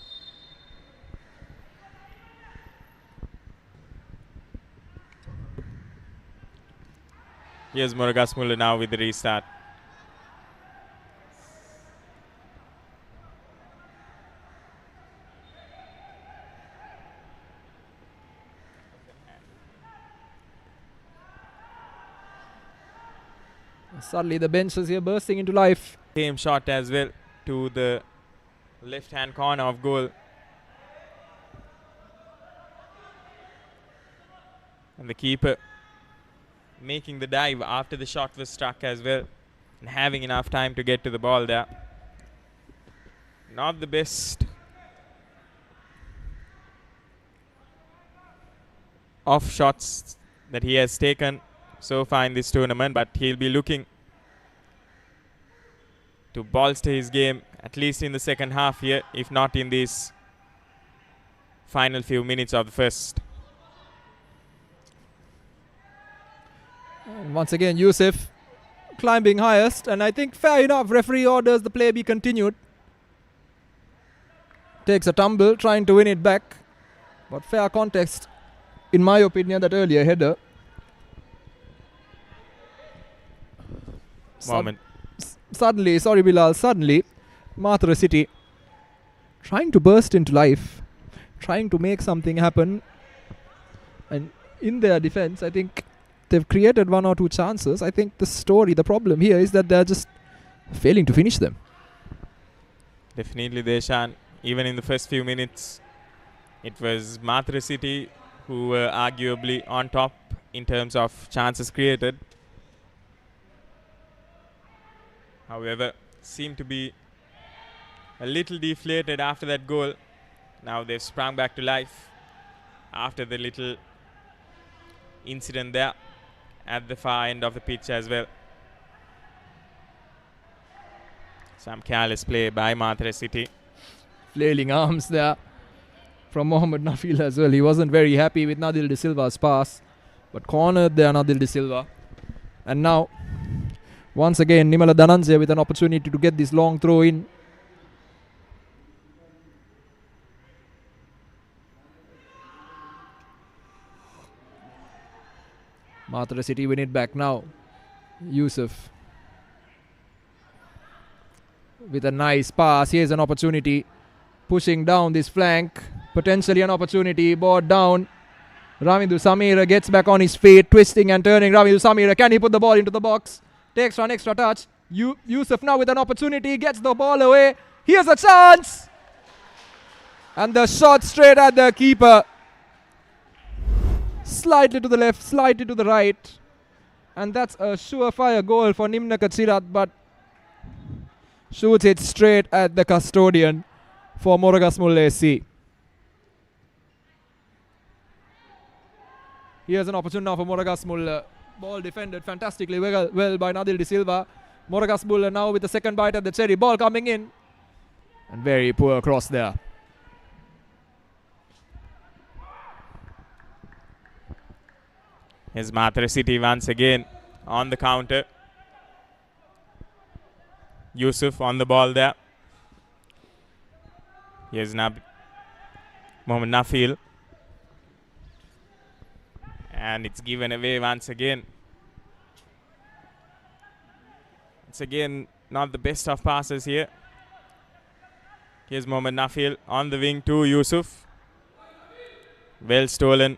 Here's MORAGASMULLA now with the restart. Suddenly the bench is here bursting into life. Same shot as well to the left hand corner of goal. And the keeper making the dive after the shot was struck as well, and having enough time to get to the ball there. Not the best off shots that he has taken so far in this tournament, but he'll be looking to bolster his game at least in the second half here, if not in these final few minutes of the first. And once again Yusuf climbing highest, and I think fair enough, referee orders the play be continued. Takes a tumble trying to win it back, but fair contest in my opinion, that earlier header. Suddenly, sorry Bilal, suddenly MATARA City trying to burst into life, trying to make something happen, and in their defense I think they've created one or two chances. I think the problem here is that they're just failing to finish them. Definitely, Deshan. Even in the first few minutes, it was MATARA City who were arguably on top in terms of chances created. However, seemed to be a little deflated after that goal. Now they've sprung back to life after the little incident there at the far end of the pitch as well. Some careless play by MATARA City. Flailing arms there from Mohamed Nafil as well. He wasn't very happy with Nadil De Silva's pass, but cornered there Nadil De Silva. And now, once again, Nimala Dhananjaya with an opportunity to get this long throw in. MATARA City win it back now. Yusuf with a nice pass. Here's an opportunity. Pushing down this flank. Potentially an opportunity. Brought down. Ravindu Samira gets back on his feet. Twisting and turning. Ravindu Samira. Can he put the ball into the box? Takes one extra touch. Yusuf now with an opportunity. Gets the ball away. Here's a chance. And the shot straight at the keeper. Slightly to the left, slightly to the right. And that's a surefire goal for Nimna Katsirat, but shoots it straight at the custodian for MORAGASMULLA SC. Here's an opportunity now for MORAGASMULLA. Ball defended fantastically well by Nadil De Silva. MORAGASMULLA now with the second bite at the cherry. Ball coming in. And very poor cross there. Here's MATARA City once again on the counter. Yusuf on the ball there. Here's Mohamed Nafil. And it's given away once again. It's again not the best of passes here. Here's Mohamed Nafil on the wing to Yusuf. Well stolen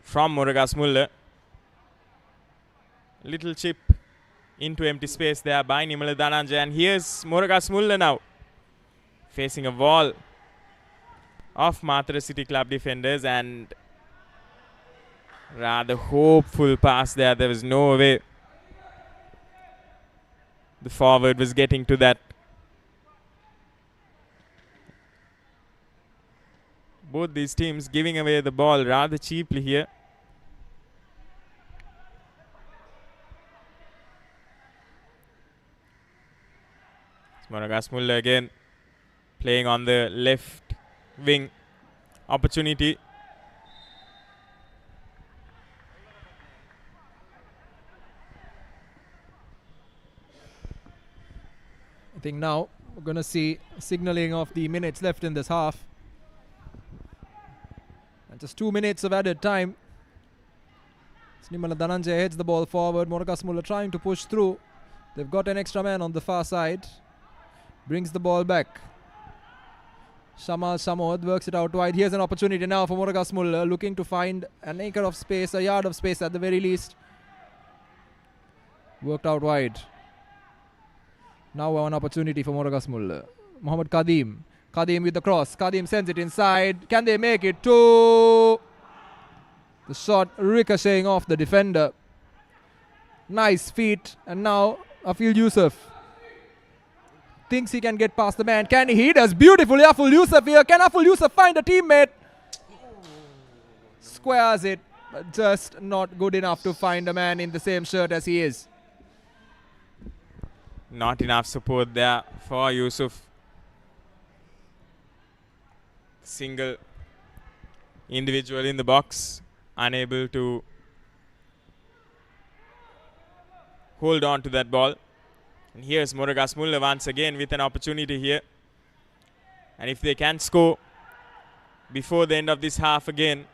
from MORAGASMULLA. Little chip into empty space there by Nimala Dhananjaya. And here's MORAGASMULLA now. facing a wall of Matara City Club defenders, and rather hopeful pass there. There was no way the forward was getting to that. Both these teams giving away the ball rather cheaply here. MORAGASMULLA again playing on the left wing. Opportunity. I think now we're going to see signaling of the minutes left in this half. And just 2 minutes of added time. Nimala Dhananjay heads the ball forward. MORAGASMULLA trying to push through. They've got an extra man on the far side. Brings the ball back. Shamal Shamod works it out wide. Here's an opportunity now for MORAGASMULLA, looking to find an acre of space, a yard of space at the very least. Worked out wide. Now one opportunity for MORAGASMULLA. Mohammad Kadim. Kadim with the cross. Kadim sends it inside. Can they make it? Two. The shot ricocheting off the defender. Nice feet. And now Afil Yusuf thinks he can get past the man. Can he? He does beautifully. Aful Yusuf here. Can Aful Yusuf find a teammate? Squares it, but just not good enough to find a man in the same shirt as he is. Not enough support there for Yusuf. Single individual in the box, unable to hold on to that ball. And here's MORAGASMULLA once again with an opportunity here. And if they can score before the end of this half again,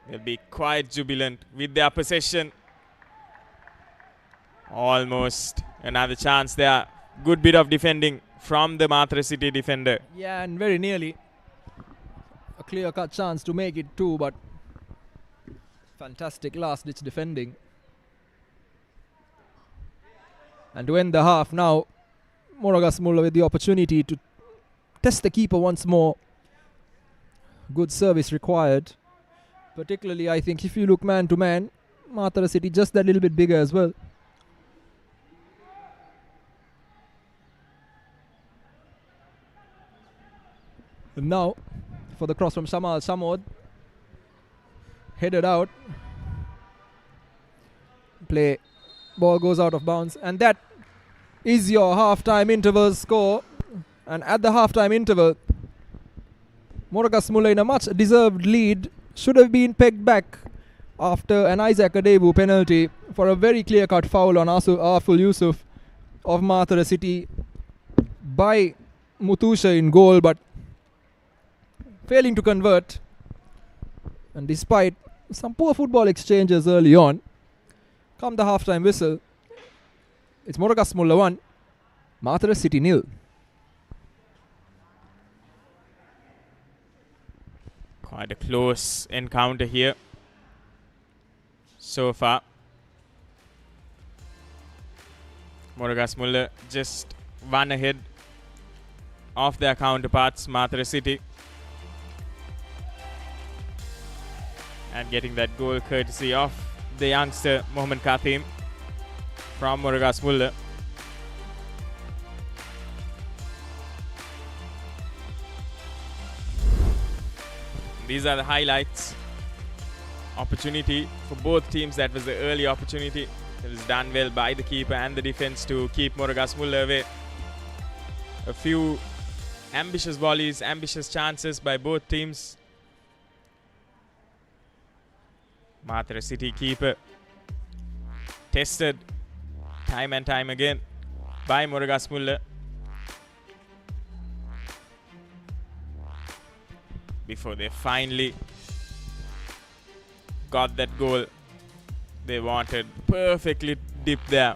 they'll be quite jubilant with their possession. Almost another chance there. Good bit of defending from the Matara City defender. Yeah, and very nearly a clear-cut chance to make it two, but fantastic last-ditch defending. And to end the half now, MORAGASMULLA with the opportunity to test the keeper once more. Good service required. Particularly, I think, if you look man-to-man, Matara City just that little bit bigger as well. And now, for the cross from Shamal Shamod. Headed out. Play. Ball goes out of bounds. And that is your half-time interval score. And at the half-time interval, MORAGASMULLA in a much deserved lead should have been pegged back after an Isaac Adebu penalty for a very clear-cut foul on Aful Yusuf of Matara City by Mutusha in goal, but failing to convert. And despite some poor football exchanges early on, come the half-time whistle, it's MORAGASMULLA 1, Matara City 0. Quite a close encounter here so far. MORAGASMULLA just one ahead of their counterparts, Matara City. And getting that goal courtesy of the youngster Mohammad Kathim from MORAGASMULLA. These are the highlights. Opportunity for both teams. That was the early opportunity. It was done well by the keeper and the defense to keep MORAGASMULLA away. A few ambitious volleys, ambitious chances by both teams. Matara City keeper tested time and time again by MORAGASMULLA. Before they finally got that goal they wanted. Perfectly dipped there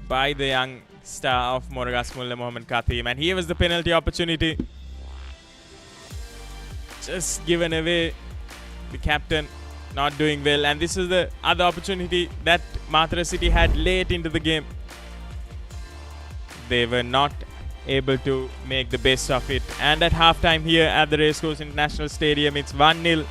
by the young star of MORAGASMULLA, Mohammad Kathim. And here was the penalty opportunity. Just given away. The captain not doing well. And this is the other opportunity that Matara City had late into the game. They were not able to make the best of it. And at halftime here at the Racecourse International Stadium, it's 1-0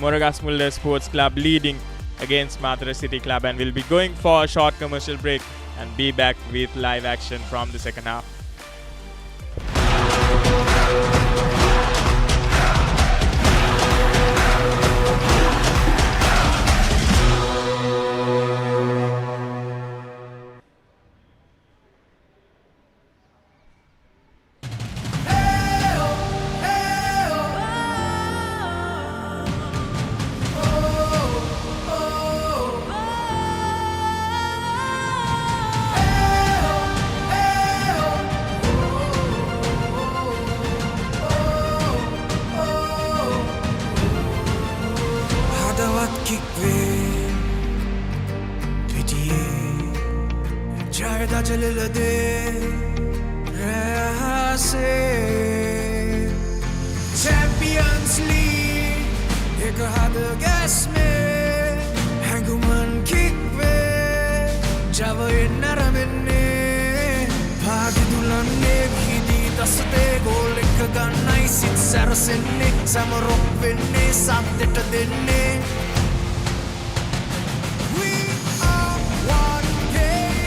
MORAGASMULLA Sports Club leading against MATARA City Club, and we'll be going for a short commercial break and be back with live action from the second half. Champions League एक हाथ gas में हैंगमन kick पे जब नरमने भागी दुल्हने भीदी दस्ते गोल एक गन्नाई सित सरसने समरोक बिन्ने साथ देने We are one game,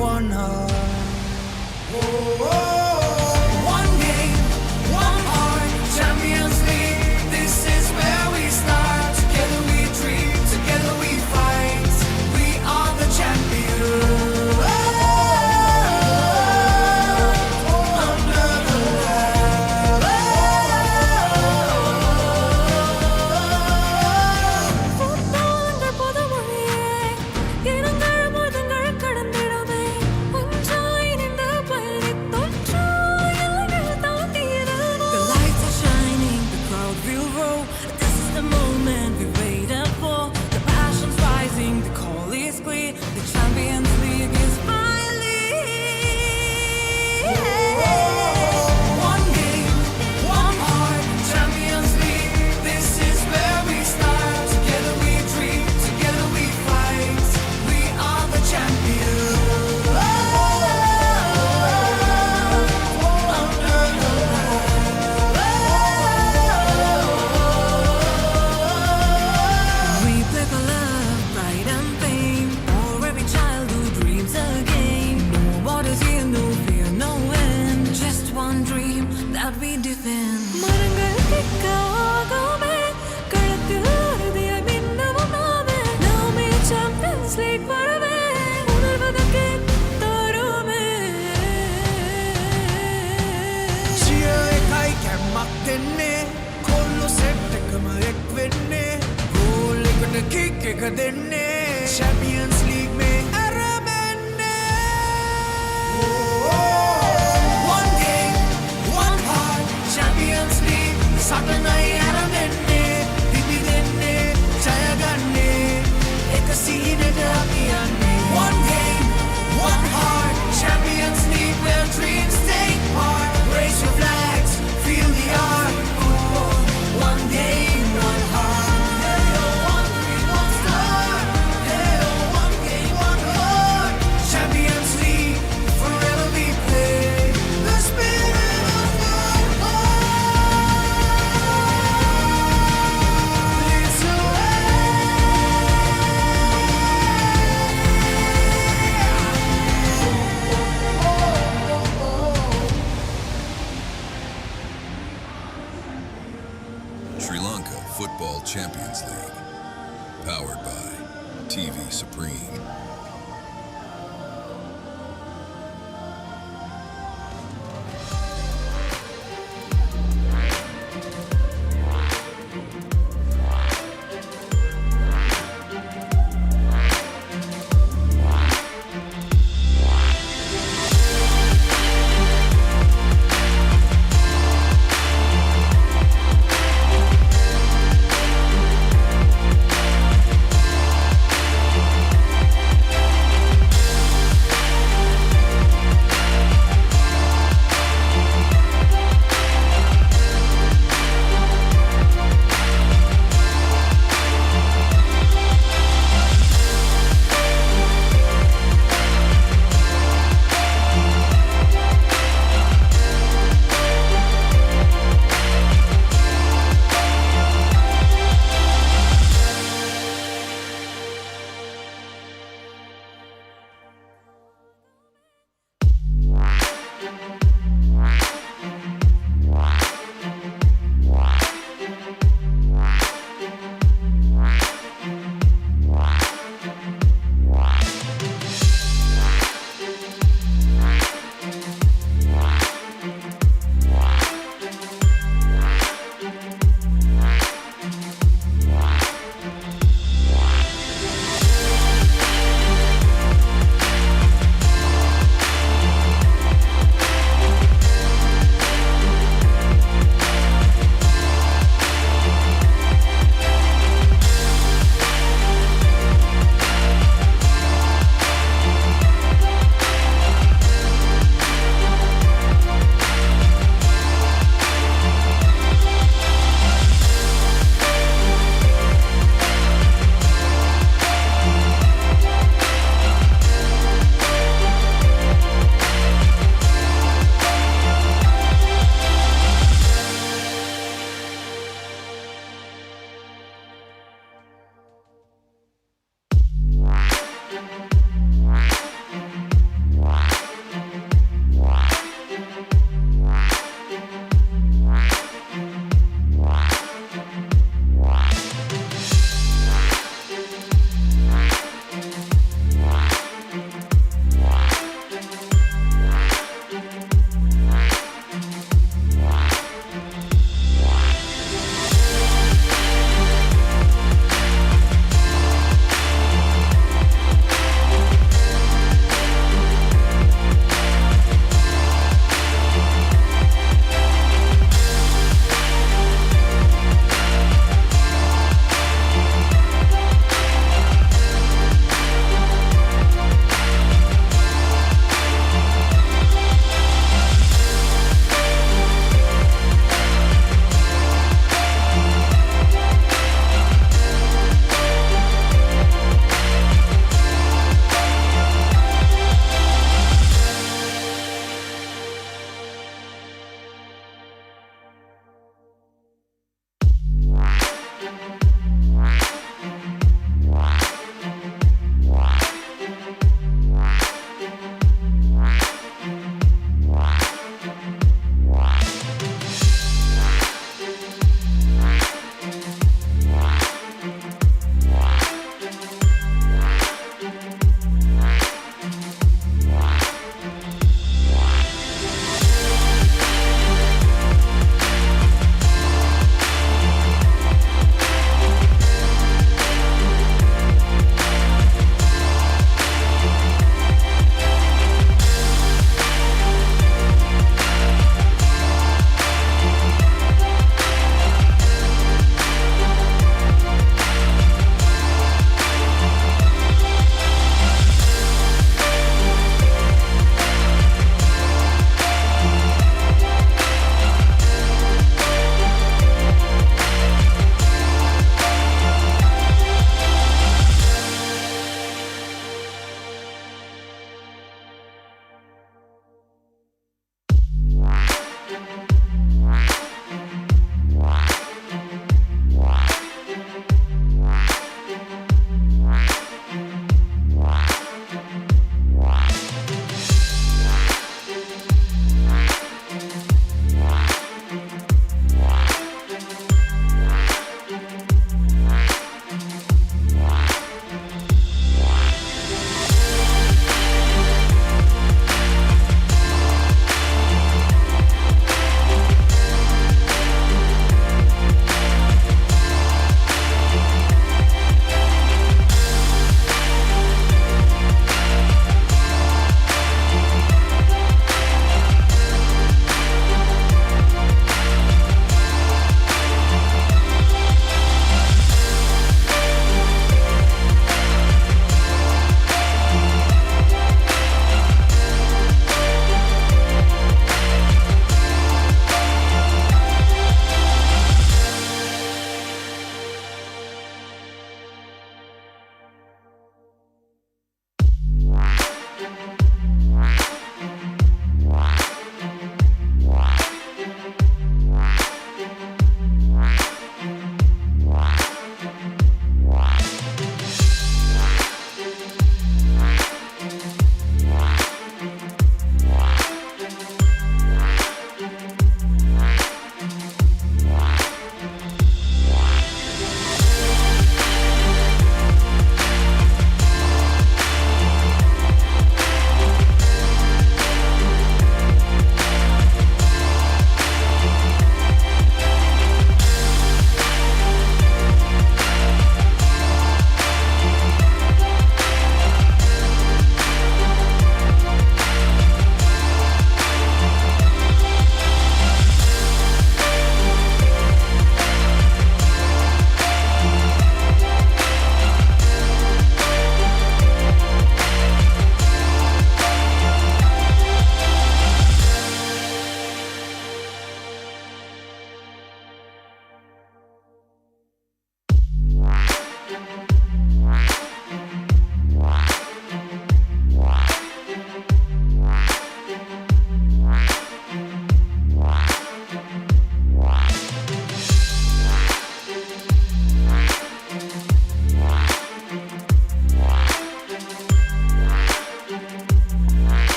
one heart. One game, one heart, Champions League. This is where we start. Together we dream, together we fight. We are the champions. Under the Football புதுமொழியே இனங்கள் மதங்கள் கடந்திடவே ஒன்றாய் நின்ற பள்ளி தொற்று எல்லைகள் தாண்டிடவே The lights are shining, the crowd will roll. This is the moment we waited for. The passion's rising, the call is clear. The Champions League is finally One game, one heart, Champions League. This is where we start. Together we dream, together we fight. We are the champions. We play for love, pride and pain. For every child who dreams again. No borders here, no fear, no end. Just one dream that we defend. மரங்கள் திக்காகவே களத்தில் உறுதியாய் மின்னவும் நாமே. நாமே Champions League வரவே உணர்வதற்கே தருமே. Cheer ekai kemak denne, kollo set ekama ek wenne, goal ekata kick එක denne, Champions League mein aramenne. One game, one heart, Champions League, satanai aramenne, dibi denne, jaya ganne, එක සීනට අපි යන්නේ. One game, one heart, Champions League where dreams take part. Raise your flags, feel the art. One game, one heart. One dream, one star. One game, one heart. Champions League, forever we play. The spirit of football leads the way. Sri Lanka Football Champions League. Powered by TV Supreme.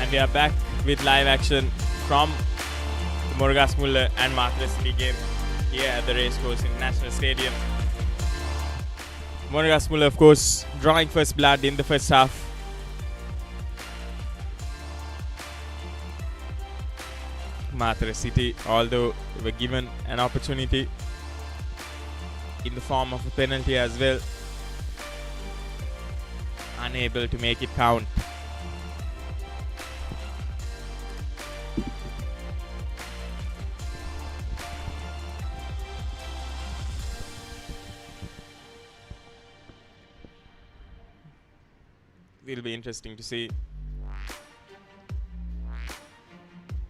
And we are back with live action from the MORAGASMULLA and MATARA City game here at the Racecourse International Stadium. MORAGASMULLA, of course, drawing first blood in the first half. MATARA City, although they were given an opportunity in the form of a penalty as well, unable to make it count. It'll be interesting to see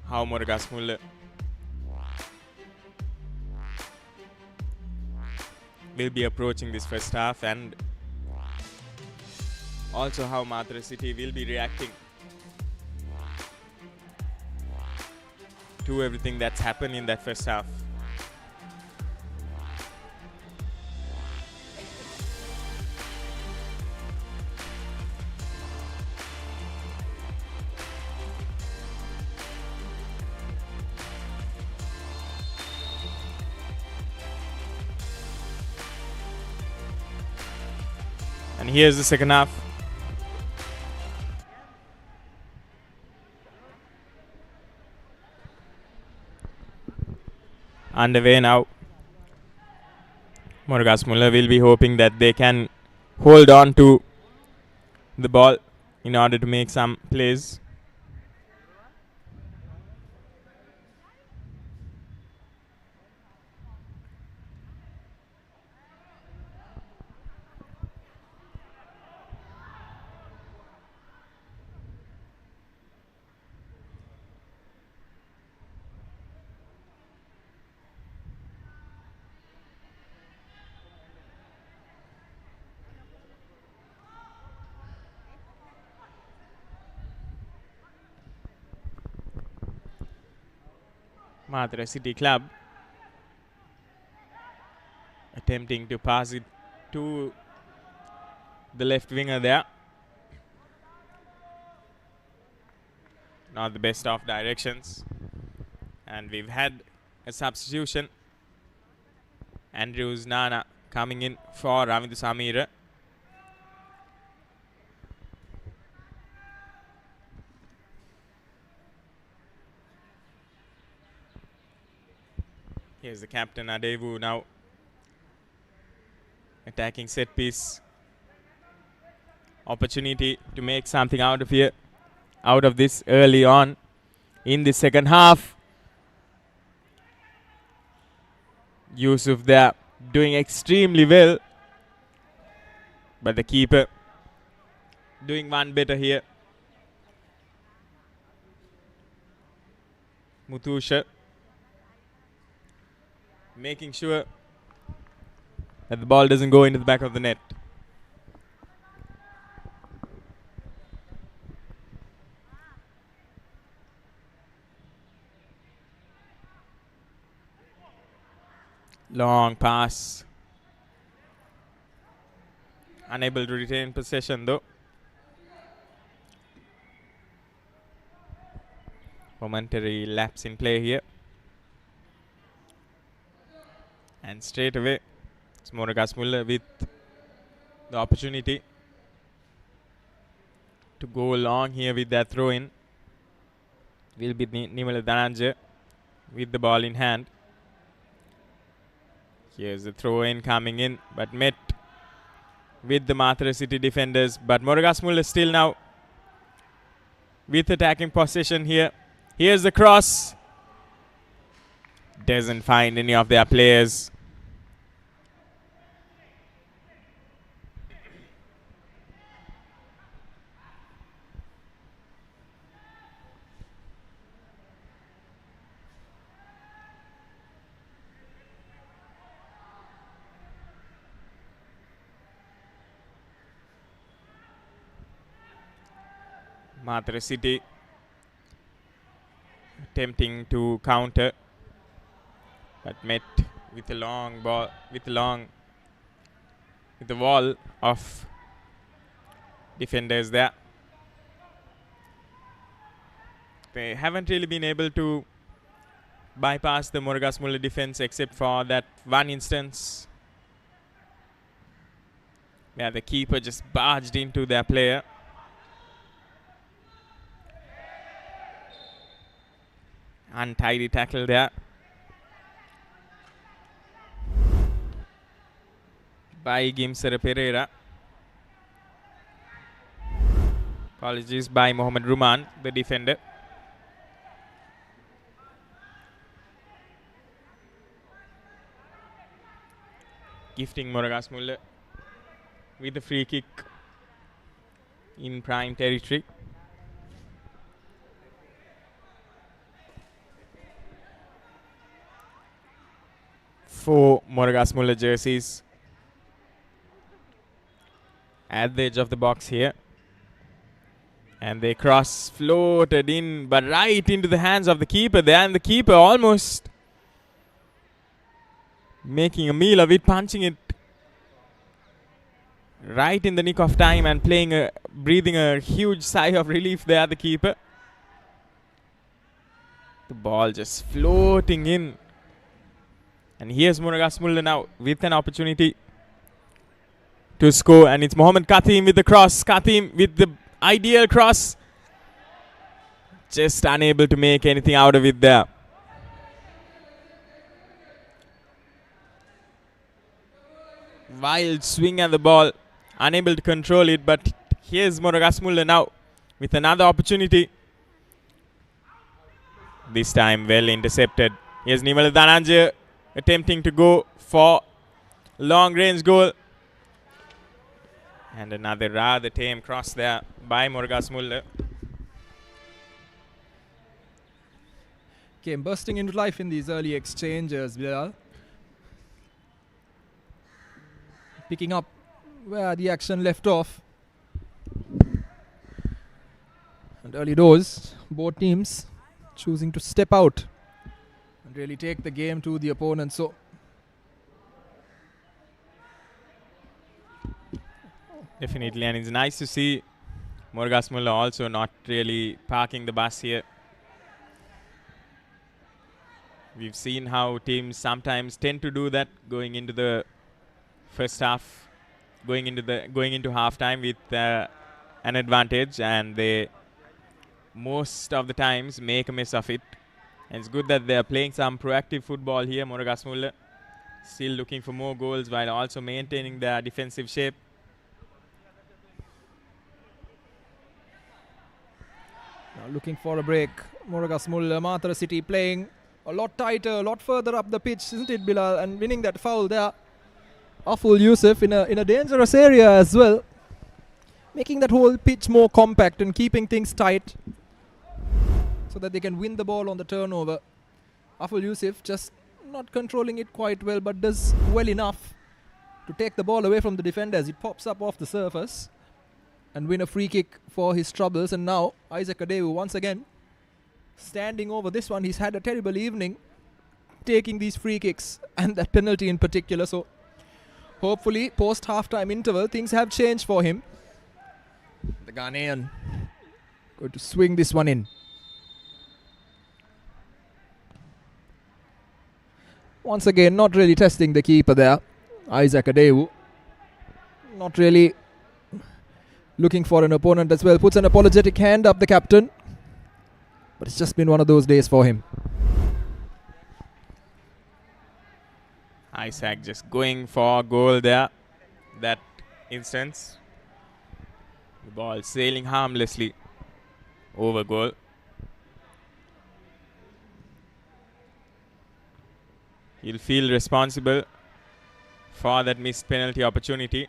how MORAGASMULLA will be approaching this first half, and also how MATARA City will be reacting to everything that's happened in that first half. And here's the second half. Underway now. MORAGASMULLA will be hoping that they can hold on to the ball in order to make some plays. MATARA City Club attempting to pass it to the left winger there. Not the best of directions. And we've had a substitution. Andrews Nana coming in for Ravindu Samira. Here's the captain Adevu now attacking set piece. Opportunity to make something out of this early on in the second half. Yusuf there doing extremely well, but the keeper doing one better here. Muthusha making sure that the ball doesn't go into the back of the net. Long pass. Unable to retain possession though. Momentary lapse in play here. And straight away, it's MORAGASMULLA with the opportunity to go long here with that throw in. Will be Nimala Dhananjay with the ball in hand. Here's the throw in coming in, but met with the MATARA City defenders. But MORAGASMULLA still now with attacking possession here. Here's the cross. Doesn't find any of their players. MATARA City attempting to counter, but met with a long ball, with the wall of defenders there. They haven't really been able to bypass the MORAGASMULLA defense except for that one instance where the keeper just barged into their player. Untidy tackle there by Gimsara Pereira. Apologies by Mohammad Ruman, the defender. Gifting MORAGASMULLA with the free kick in prime territory. Four MORAGASMULLA jerseys at the edge of the box here. And they cross, floated in, but right into the hands of the keeper there. And the keeper almost making a meal of it, punching it right in the nick of time and breathing a huge sigh of relief there, the keeper. The ball just floating in. And here's MORAGASMULLA now with an opportunity to score. And it's Mohammad Kathim with the cross. Kathim with the ideal cross. Just unable to make anything out of it there. Wild swing at the ball. Unable to control it. But here's MORAGASMULLA now with another opportunity. This time well intercepted. Here's Nimala Dhananjaya attempting to go for long range goal. And another rather tame cross there by MORAGASMULLA. Game bursting into life in these early exchanges, Bilal. Picking up where the action left off. And early doors, both teams choosing to step out and really take the game to the opponent. So definitely, and it's nice to see MORAGASMULLA also not really parking the bus here. We've seen how teams sometimes tend to do that going into the first half, going into halftime with an advantage, and they most of the times make a mess of it. And it's good that they're playing some proactive football here, MORAGASMULLA. Still looking for more goals while also maintaining their defensive shape. now looking for a break. MORAGASMULLA, Matara City playing a lot tighter, a lot further up the pitch, isn't it, Bilal? And winning that foul there. Aful Yusuf in a dangerous area as well. Making that whole pitch more compact and keeping things tight so that they can win the ball on the turnover. Aful Yusuf just not controlling it quite well, but does well enough to take the ball away from the defender as it pops up off the surface and win a free kick for his troubles. And now Isaac Adewu once again standing over this one. He's had a terrible evening taking these free kicks and that penalty in particular. So hopefully post half-time interval things have changed for him. The Ghanaian going to swing this one in. Once again, not really testing the keeper there, Isaac Adewu. Not really looking for an opponent as well. Puts an apologetic hand up, the captain. But it's just been one of those days for him. Isaac just going for a goal there. That instance. The ball sailing harmlessly over goal. He'll feel responsible for that missed penalty opportunity.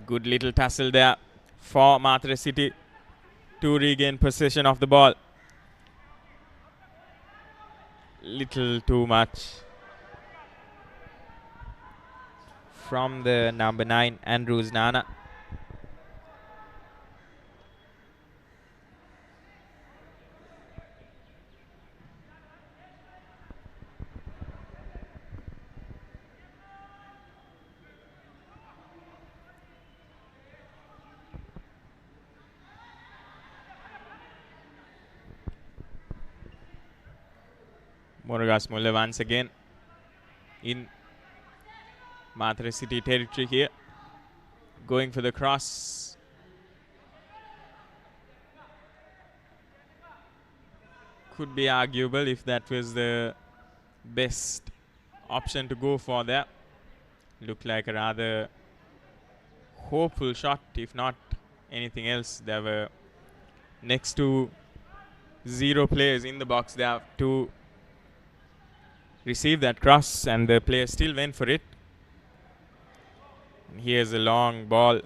Good little tussle there for Matara City to regain possession of the ball. Little too much from the number 9, Andrews Nana. MORAGASMULLA once again in MATARA City territory here. Going for the cross. Could be arguable if that was the best option to go for there. Looked like a rather hopeful shot, if not anything else. There were next to 0 players in the box there to receive that cross, and the player still went for it. And here's a long ball,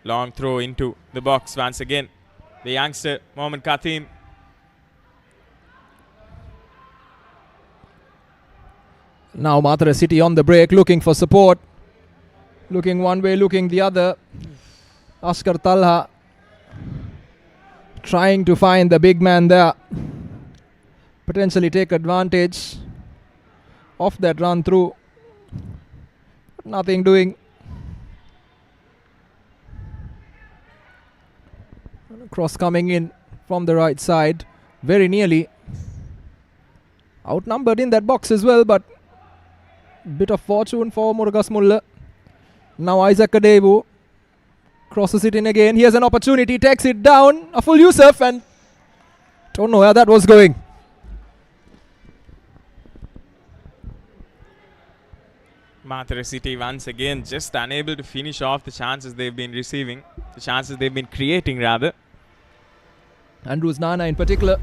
long throw into the box once again. The youngster Mohammad Kathim. Now MATARA City on the break, looking for support. Looking one way, looking the other. Askar Talha trying to find the big man there. Potentially take advantage of that run through. Nothing doing. Cross coming in from the right side. Very nearly outnumbered in that box as well, but bit of fortune for MORAGASMULLA. Now Isaac Adebu crosses it in again. Here's an opportunity, takes it down. Aful Yusuf, and don't know where that was going. MATARA City once again just unable to finish off the chances they've been receiving. The chances they've been creating rather. Andrews Nana in particular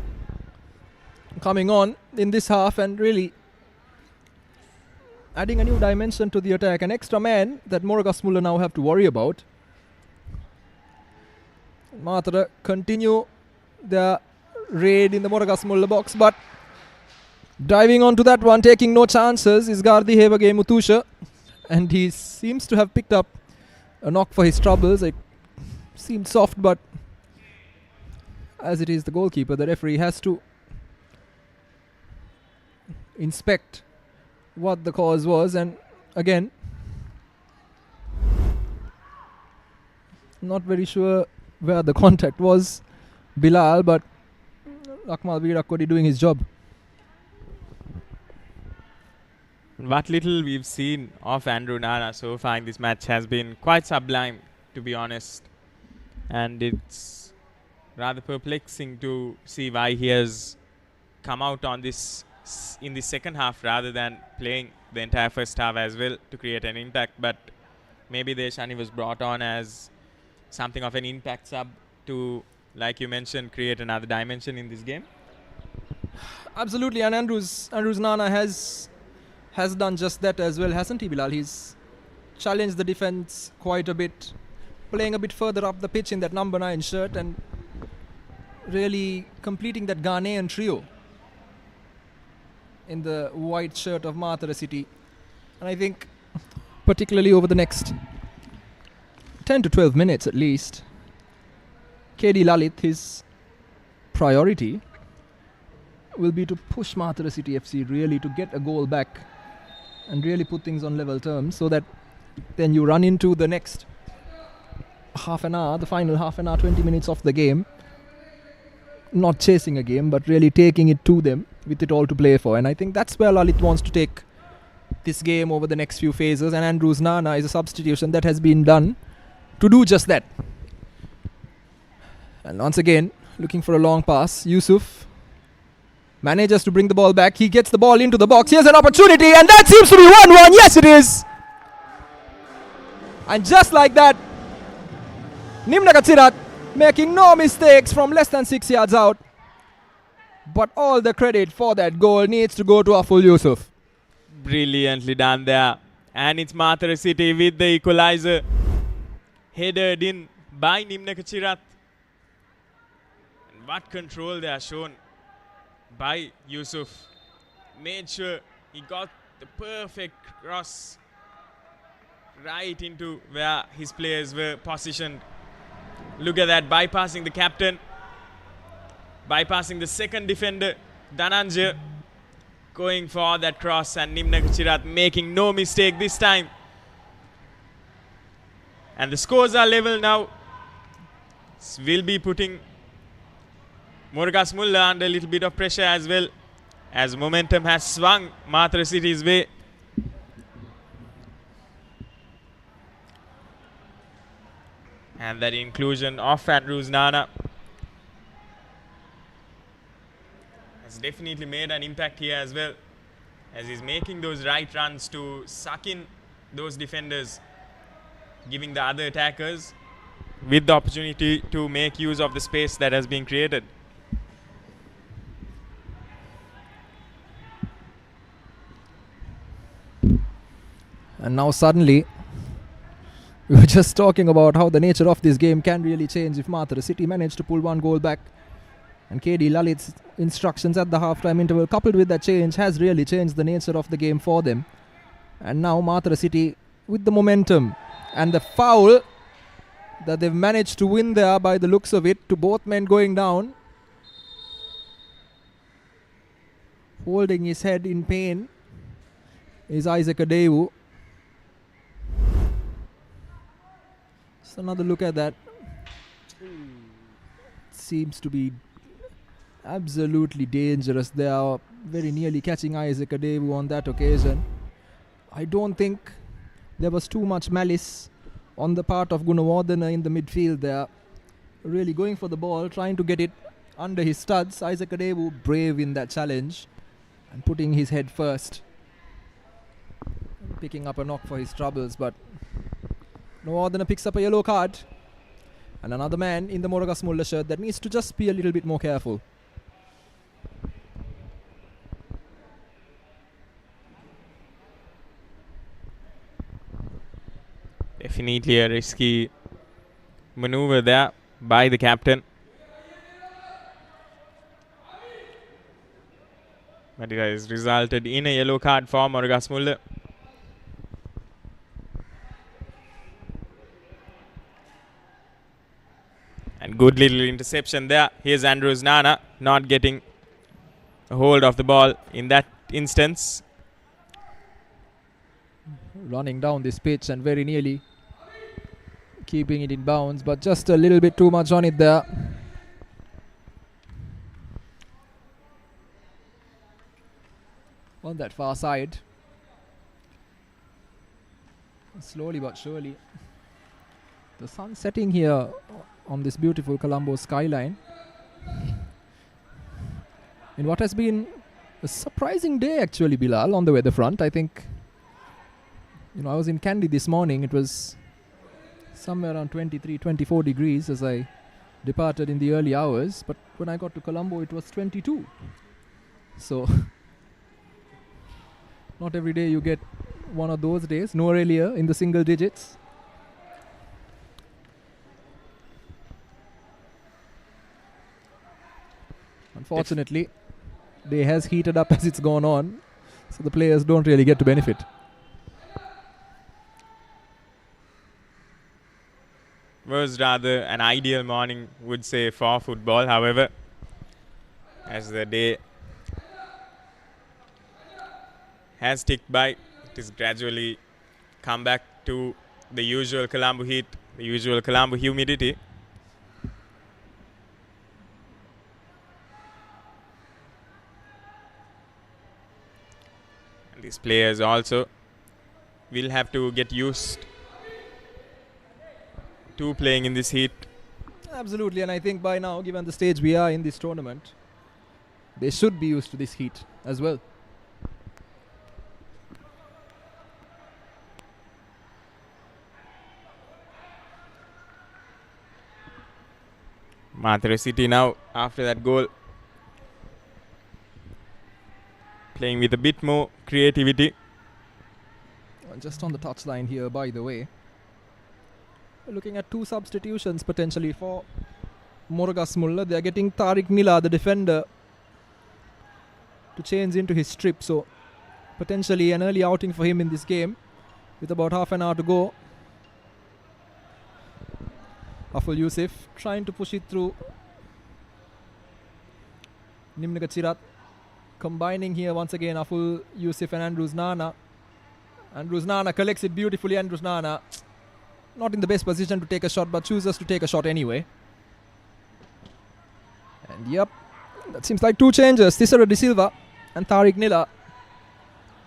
coming on in this half and really adding a new dimension to the attack. An extra man that MORAGASMULLA now have to worry about. MATARA continue their raid in the MORAGASMULLA box, but diving onto that one, taking no chances, is Gardi Hevage Mutusha, and he seems to have picked up a knock for his troubles. It seemed soft, but as it is the goalkeeper, the referee has to inspect what the cause was, and again, not very sure where the contact was, Bilal, but Akmal Virakodi doing his job. What little we've seen of Andrew Nana so far in this match has been quite sublime, to be honest, and it's rather perplexing to see why he has come out on this in the second half rather than playing the entire first half as well to create an impact. But maybe Deshani was brought on as something of an impact sub to, like you mentioned, create another dimension in this game. Absolutely, and Andrews Nana has done just that as well, hasn't he, Bilal? He's challenged the defense quite a bit, playing a bit further up the pitch in that number 9 shirt and really completing that Ghanaian trio in the white shirt of MATARA City. And I think particularly over the next 10 to 12 minutes at least, KD Lalit, his priority will be to push MATARA City FC really to get a goal back and really put things on level terms, so that then you run into the next half an hour, the final half an hour, 20 minutes of the game, not chasing a game, but really taking it to them with it all to play for. And I think that's where Lalit wants to take this game over the next few phases, and Andrews Nana is a substitution that has been done to do just that. And once again, looking for a long pass, Yusuf manages to bring the ball back. He gets the ball into the box. Here's an opportunity, and that seems to be 1-1. Yes, it is. And just like that, Nimna Katsirat making no mistakes from less than 6 yards out. But all the credit for that goal needs to go to Aful Yusuf. Brilliantly done there. And it's MATARA City with the equalizer. Headed in by Nimna Katsirat. And what control they are shown by Yusuf. Made sure he got the perfect cross right into where his players were positioned. Look at that, bypassing the captain, bypassing the second defender, Dhananjay, going for that cross, and Nimna Katsirat making no mistake this time. And the scores are level now. This will be putting MORAGASMULLA under a little bit of pressure as well. as momentum has swung Matara City's way. And that inclusion of Andrews Nana has definitely made an impact here as well, as he's making those right runs to suck in those defenders, giving the other attackers with the opportunity to make use of the space that has been created. And now suddenly, we were just talking about how the nature of this game can really change if Matara City managed to pull one goal back. And KD Lalit's instructions at the halftime interval, coupled with that change, has really changed the nature of the game for them. And now Matara City, with the momentum and the foul that they've managed to win there by the looks of it, to both men going down, holding his head in pain, is Isaac Adewu. Just another look at that. Seems to be absolutely dangerous. They are very nearly catching Isaac Adewu on that occasion. I don't think there was too much malice on the part of Gunawardena in the midfield there. Really going for the ball, trying to get it under his studs. Isaac Adewu brave in that challenge and putting his head first. Picking up a knock for his troubles, but Gunawardena picks up a yellow card. And another man in the MORAGASMULLA shirt that needs to just be a little bit more careful. Definitely a risky maneuver there by the captain. But it has resulted in a yellow card for MORAGASMULLA. And good little interception there. Here's Andrews Nana not getting a hold of the ball in that instance. Running down this pitch and very nearly keeping it in bounds, but just a little bit too much on it there. On that far side. Slowly but surely. The sun setting here on this beautiful Colombo skyline. In what has been a surprising day actually, Bilal, on the weather front. I think, I was in Kandy this morning. It was somewhere around 23, 24 degrees as I departed in the early hours. But when I got to Colombo, it was 22. So, not every day you get one of those days. No earlier in the single digits. Unfortunately, day has heated up as it's gone on, so the players don't really get to benefit. Was rather an ideal morning, would say, for football. However, as the day has ticked by, it is gradually come back to the usual Colombo heat, the usual Colombo humidity. These players also will have to get used to playing in this heat. Absolutely, and I think by now, given the stage we are in this tournament, they should be used to this heat as well. Matara City now, after that goal, playing with a bit more creativity. Just on the touchline here, by the way, we're looking at two substitutions potentially for MORAGASMULLA. They're getting Tariq Nila, the defender, to change into his strip. So potentially an early outing for him in this game with about half an hour to go. Aful Yusuf trying to push it through. Nimnaga Chirat combining here once again, Aful Yusuf and Andrews Nana. Andrews Nana collects it beautifully. Andrews Nana not in the best position to take a shot, but chooses to take a shot anyway. And yep, that seems like two changes. Cicero De Silva and Tariq Nila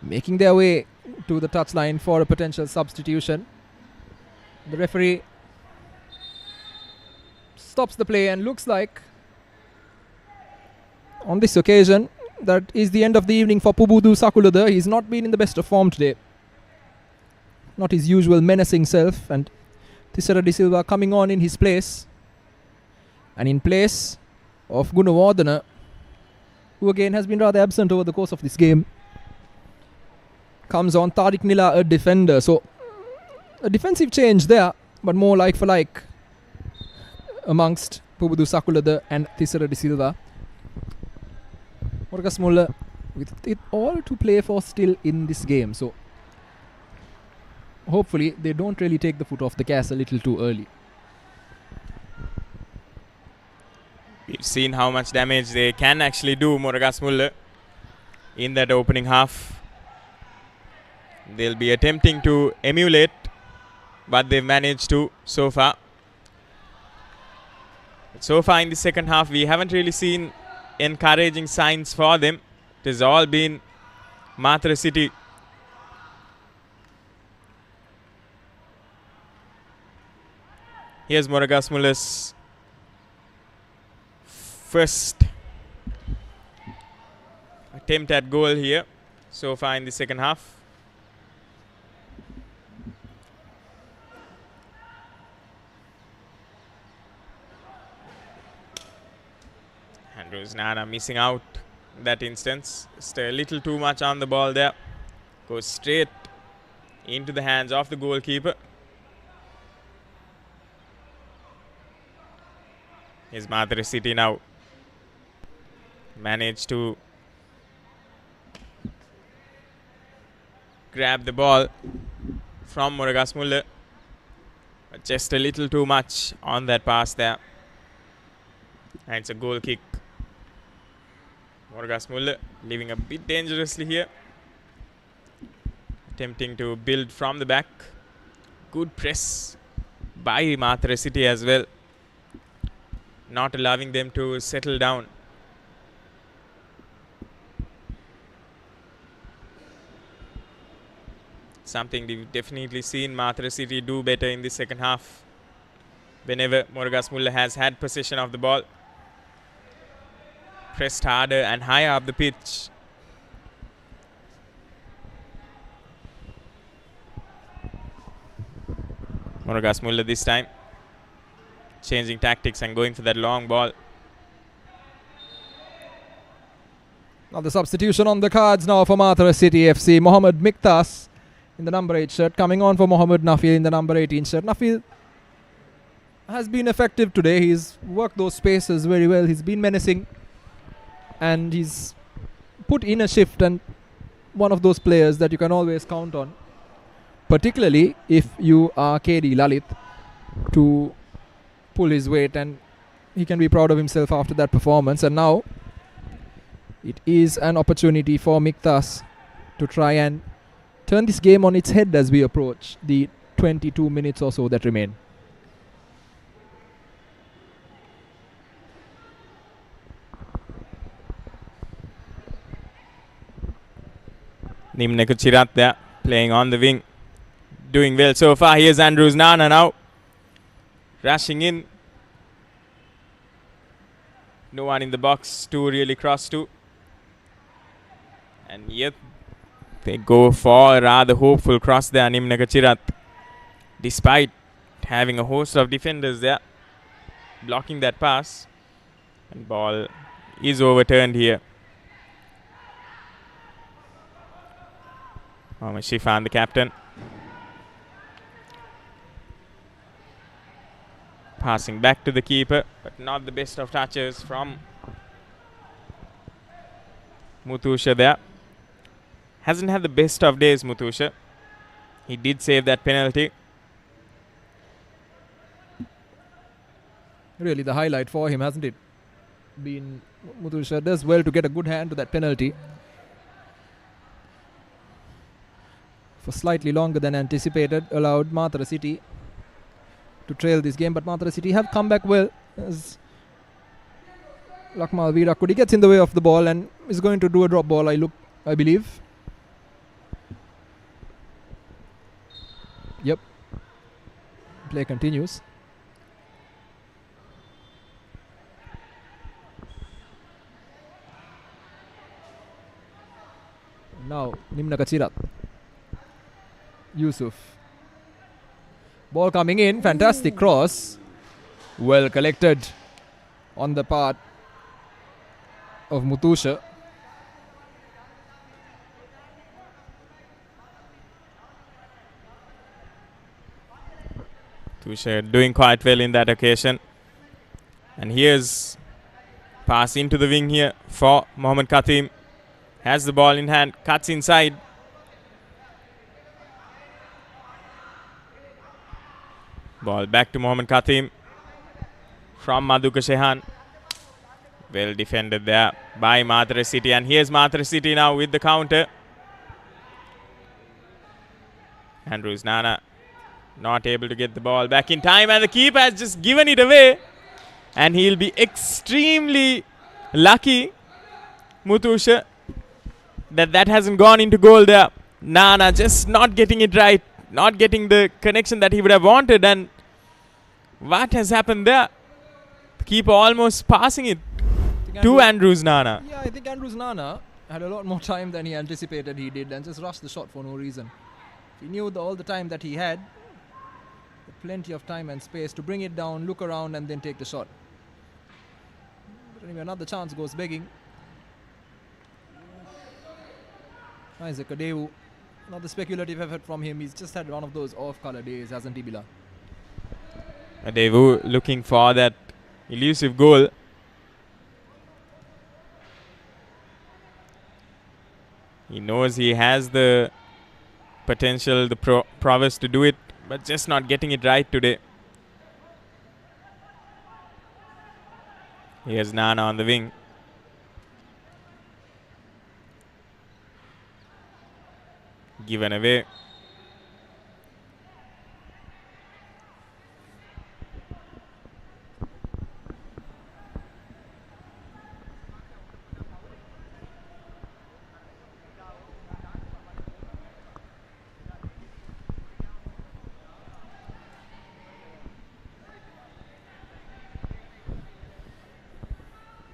making their way to the touchline for a potential substitution. The referee stops the play, and looks like on this occasion that is the end of the evening for Pubudu Sakulada. He's not been in the best of form today. Not his usual menacing self, and Thisara De Silva coming on in his place. And in place of Gunawardana, who again has been rather absent over the course of this game, comes on Tariq Nila, a defender. So a defensive change there, but more like for like amongst Pubudu Sakulada and Thisara De Silva. MORAGASMULLA with it all to play for still in this game. So hopefully they don't really take the foot off the gas a little too early. We've seen how much damage they can actually do, MORAGASMULLA, in that opening half. They'll be attempting to emulate, but they've managed to so far. But so far in the second half, we haven't really seen encouraging signs for them. It has all been Matara City. Here's MORAGASMULLA's first attempt at goal here so far in the second half. Andrews Nana missing out that instance. Just a little too much on the ball there. Goes straight into the hands of the goalkeeper. Here's Matara City now. Managed to grab the ball from MORAGASMULLA, but just a little too much on that pass there. And it's a goal kick. MORAGASMULLA leaving a bit dangerously here. Attempting to build from the back. Good press by Matara City as well. Not allowing them to settle down. Something we've definitely seen Matara City do better in the second half. Whenever MORAGASMULLA has had possession of the ball. Pressed harder and higher up the pitch. MORAGASMULLA this time changing tactics and going for that long ball. Now the substitution on the cards now for Matara City FC. Mohammed Miktas in the number 8 shirt, coming on for Mohammed Nafil in the number 18 shirt. Nafil has been effective today. He's worked those spaces very well. He's been menacing, and he's put in a shift, and one of those players that you can always count on, particularly if you are KD Lalit, to pull his weight, and he can be proud of himself after that performance. And now it is an opportunity for Miktas to try and turn this game on its head as we approach the 22 minutes or so that remain. Nimneka Chirat there, playing on the wing. Doing well so far. Here's Andrews Nana now. Rushing in. No one in the box to really cross to. And yet they go for a rather hopeful cross there, Nimneka Chirat. Despite having a host of defenders there blocking that pass. And ball is overturned here. Mohamed Shifan, the captain. Passing back to the keeper, but not the best of touches from Mutusha there. Hasn't had the best of days, Mutusha. He did save that penalty. Really the highlight for him, hasn't it? Been Mutusha does well to get a good hand to that penalty. For slightly longer than anticipated, allowed Matara City to trail this game, but Matara City have come back well. As Lakmal Virakudi gets in the way of the ball and is going to do a drop ball, I believe. Yep. Play continues. Now Nimna Kachirat. Yusuf. Ball coming in, fantastic cross. Well collected on the part of Mutusha. Mutusha doing quite well in that occasion. And here's pass into the wing here for Mohammad Katim. Has the ball in hand, cuts inside. Ball back to Mohammad Katim from Madhuka Shehan. Well defended there by Matara City. And here's Matara City now with the counter. Andrews Nana not able to get the ball back in time. And the keeper has just given it away. And he'll be extremely lucky, Mutusha, that hasn't gone into goal there. Nana just not getting it right. Not getting the connection that he would have wanted. And what has happened there? The keeper almost passing it to Andrews Nana. Yeah, I think Andrews Nana had a lot more time than he anticipated he did and just rushed the shot for no reason. He knew all the time that he had, plenty of time and space to bring it down, look around and then take the shot. But anyway, another chance goes begging. Isaac Adewu, another speculative effort from him. He's just had one of those off-color days, hasn't he, Bila? Adewu looking for that elusive goal. He knows he has the potential, the prowess to do it, but just not getting it right today. Here's Nana on the wing. Given away.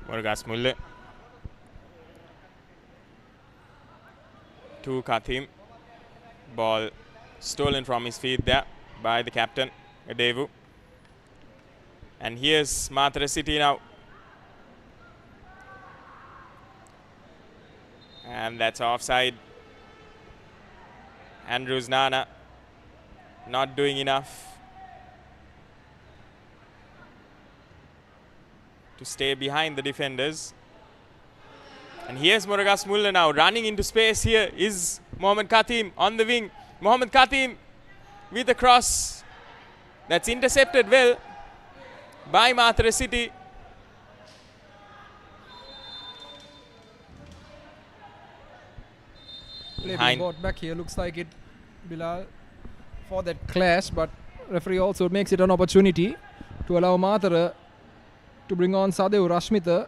MORAGASMULLA to Katim. Ball stolen from his feet there by the captain, Adewu. And here's Matara City now. And that's offside. Andrews Nana not doing enough to stay behind the defenders. And here's MORAGASMULLA now running into space. Here is Mohammad Katim on the wing. Mohammad Katim with a cross that's intercepted well by Matara City. Play being brought back here, looks like it, Bilal, for that clash, but referee also makes it an opportunity to allow Matara to bring on Sadev Rashmita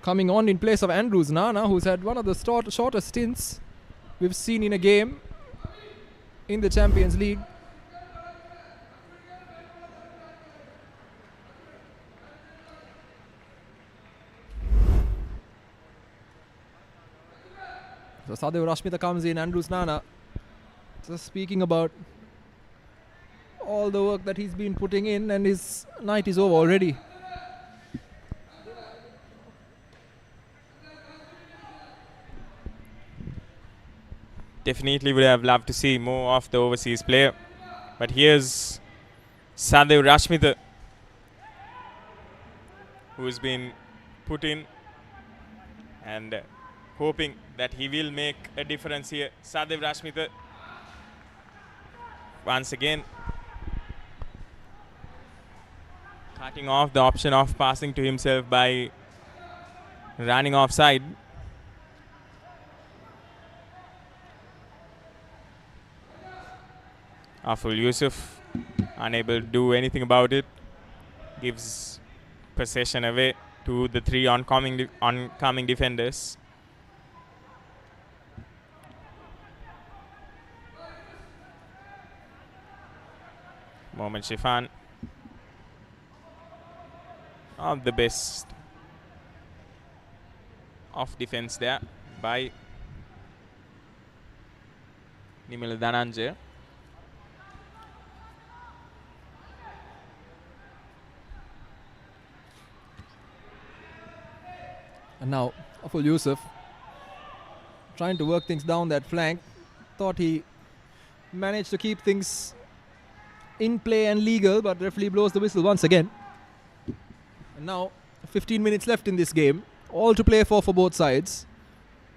coming on in place of Andrews Nana, who's had one of the shortest stints we've seen in a game in the Champions League. So Sadev Rashmita comes in, Andrews Nana just speaking about all the work that he's been putting in, and his night is over already. Definitely would have loved to see more of the overseas player. But here's Sadev Rashmita, who's been put in and hoping that he will make a difference here. Sadev Rashmita once again cutting off the option of passing to himself by running offside. Aful Yusuf unable to do anything about it. gives possession away to the three oncoming defenders. Mohammad Shifan, of the best off defense there by Nimila Dhananjaya. And now Aful Yusuf trying to work things down that flank. Thought he managed to keep things in play and legal, but referee blows the whistle once again. And now 15 minutes left in this game, all to play for both sides,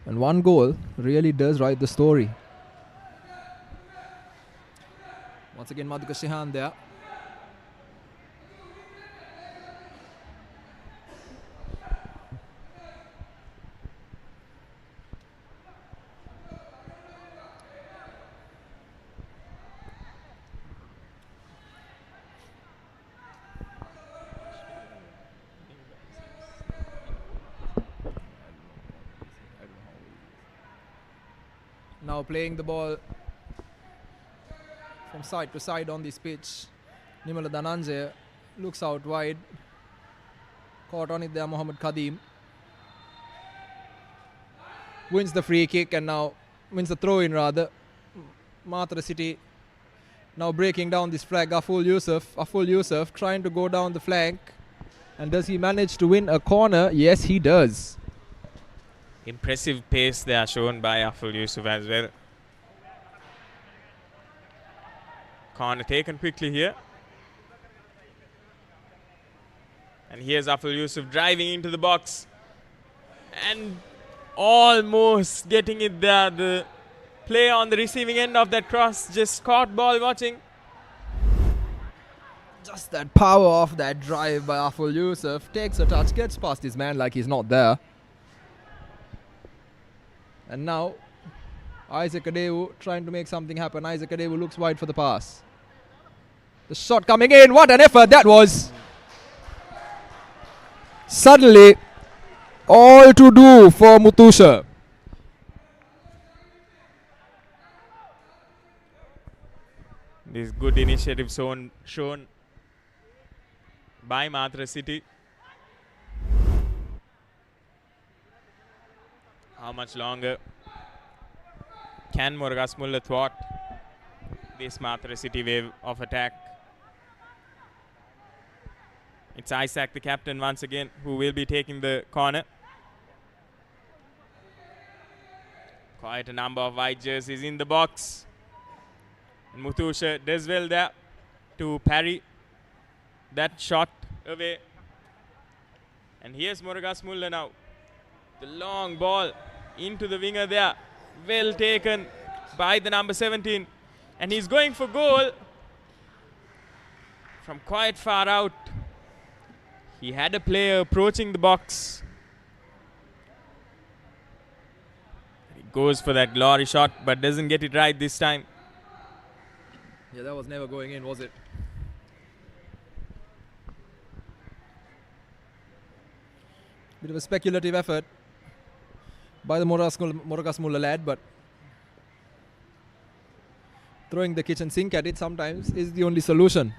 and one goal really does write the story. Once again Madhuka Shihan there. Now playing the ball from side to side on this pitch. Nimala Dhananjaya looks out wide. Caught on it there Mohammad Khadim. Wins the free kick and now wins the throw in rather. Matara City now breaking down this flag. Aful Yusuf trying to go down the flank. And does he manage to win a corner? Yes, he does. Impressive pace there shown by Aful Yusuf as well. Corner taken quickly here. And here's Aful Yusuf driving into the box. And almost getting it there. The player on the receiving end of that cross just caught ball watching. Just that power of that drive by Aful Yusuf. Takes a touch, gets past his man like he's not there. And now Isaac Adewu trying to make something happen. Isaac Adewu looks wide for the pass. The shot coming in. What an effort that was. Suddenly all to do for Mutusha. This good initiative shown by Matara City. How much longer can MORAGASMULLA thwart this Matara City wave of attack? It's Isaac, the captain, once again, who will be taking the corner. Quite a number of white jerseys in the box. And Mutusha does well there to parry that shot away. And here's MORAGASMULLA now. The long ball into the winger there. Well taken by the number 17. And he's going for goal from quite far out. He had a player approaching the box. He goes for that glory shot but doesn't get it right this time. Yeah, that was never going in, was it? Bit of a speculative effort by the MORAGASMULLA lad, but throwing the kitchen sink at it sometimes is the only solution.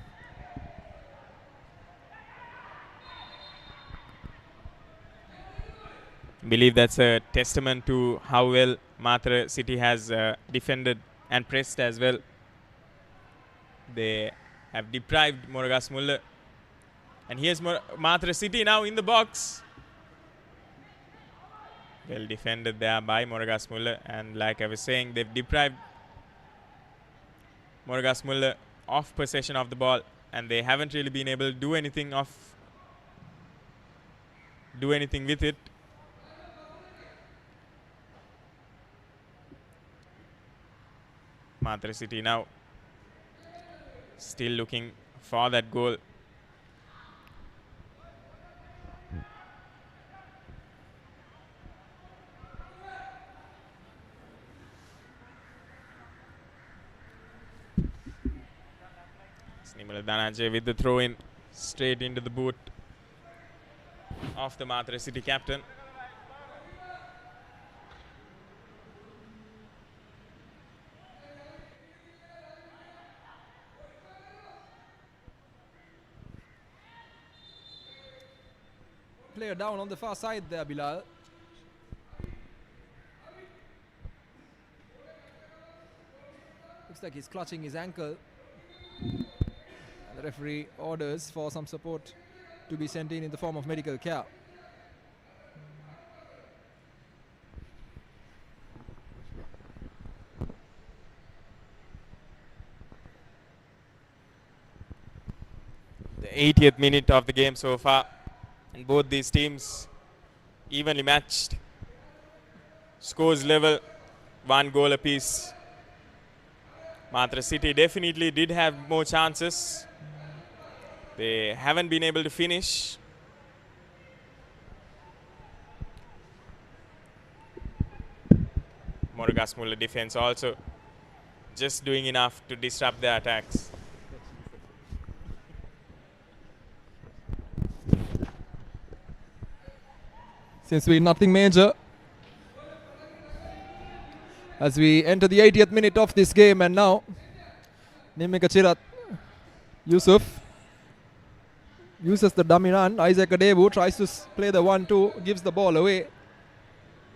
I believe that's a testament to how well Matara City has defended and pressed as well. They have deprived MORAGASMULLA. And here's Matara City now in the box. Well defended there by MORAGASMULLA, and like I was saying, they've deprived MORAGASMULLA of possession of the ball, and they haven't really been able to do anything with it. Matara City now still looking for that goal. Nimala Dhananjaya with the throw in. Straight into the boot of the Matara City captain. Player down on the far side there, Bilal. Looks like he's clutching his ankle. And the referee orders for some support to be sent in the form of medical care. The 80th minute of the game so far, and both these teams evenly matched. Scores level, 1 goal apiece. Matara City definitely did have more chances. They haven't been able to finish. MORAGASMULLA defense also just doing enough to disrupt their attacks. Seems to be nothing major as we enter the 80th minute of this game, and now Nimika Chirat Yusuf uses the dummy run. Isaac Adebu tries to play the 1-2, gives the ball away.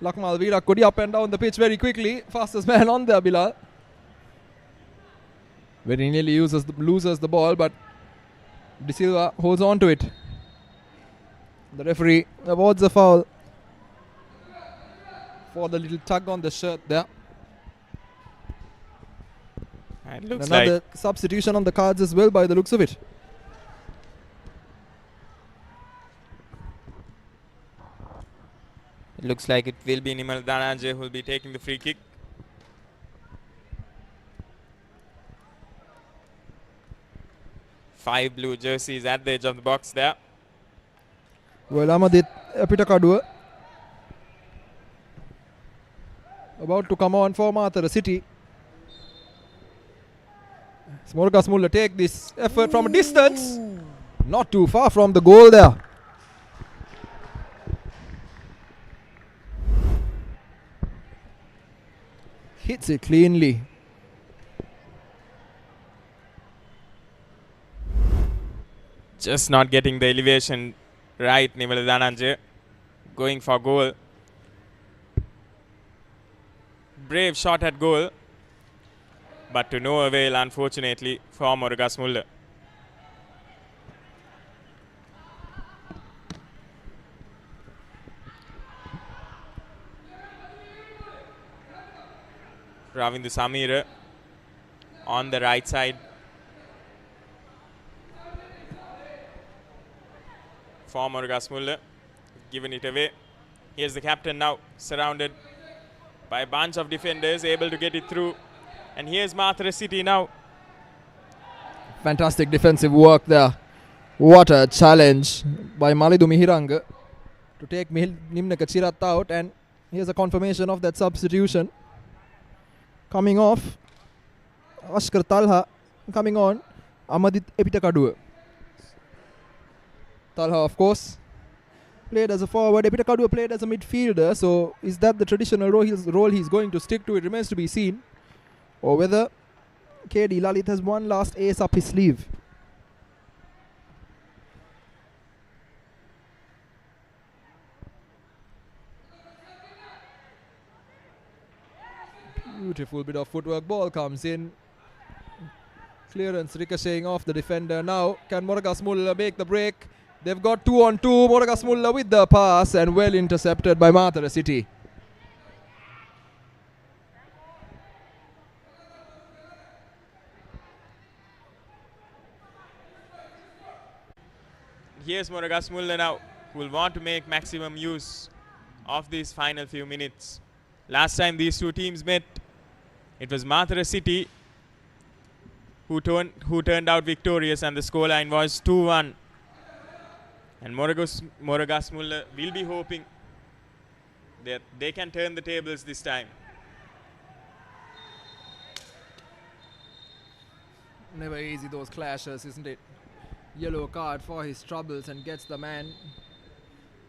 Lakmal Virakodi up and down the pitch very quickly. Fastest man on there, Bilal. Very nearly loses the ball, but De Silva holds on to it. The referee awards a foul for the little tug on the shirt there. And it looks Another like substitution on the cards as well by the looks of it. it looks like it will be Nimal Dhananjay who will be taking the free kick. Five blue jerseys at the edge of the box there. Well, Amadit Epitakadua about to come on for Matara City. MORAGASMULLA take this effort from a distance. Not too far from the goal there. Hits it cleanly. Just not getting the elevation right, Nimal Dhananjay going for goal. Brave shot at goal, but to no avail, unfortunately, for MORAGASMULLA. Ravindu Samir on the right side for MORAGASMULLA, given it away. Here's the captain now, surrounded by a bunch of defenders, able to get it through. And here's Matara City now. Fantastic defensive work there. What a challenge by Malidu Mihiranga to take Nimna Kachirat out, and here's a confirmation of that substitution. Coming off, Ashkar Talha. Coming on, Amadit Epitakadua. Talha, of course, played as a forward. Epitakadua played as a midfielder. So is that the traditional role he's going to stick to? It remains to be seen. Or whether KD Lalit has one last ace up his sleeve. Beautiful bit of footwork. Ball comes in. Clearance ricocheting off the defender. Now can MORAGASMULLA make the break? They've got 2-on-2. MORAGASMULLA with the pass, and well intercepted by Matara City. Here's MORAGASMULLA now, who will want to make maximum use of these final few minutes. Last time these two teams met, it was Matara City who turned out victorious, and the scoreline was 2-1. And MORAGASMULLA will be hoping that they can turn the tables this time. Never easy, those clashes, isn't it? yellow card for his troubles and gets the man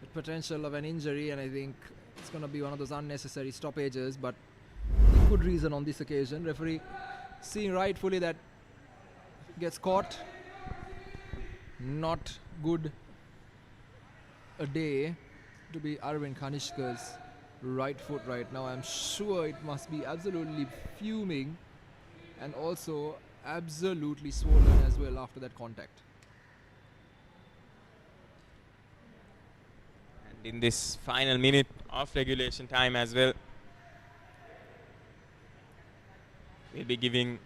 with potential of an injury, and I think it's going to be one of those unnecessary stoppages, but good reason on this occasion. Referee seeing rightfully that gets caught. Not good a day to be Arvind Kanishka's right foot right now. I'm sure it must be absolutely fuming and also absolutely swollen as well after that contact. And in this final minute of regulation time as well, we'll be giving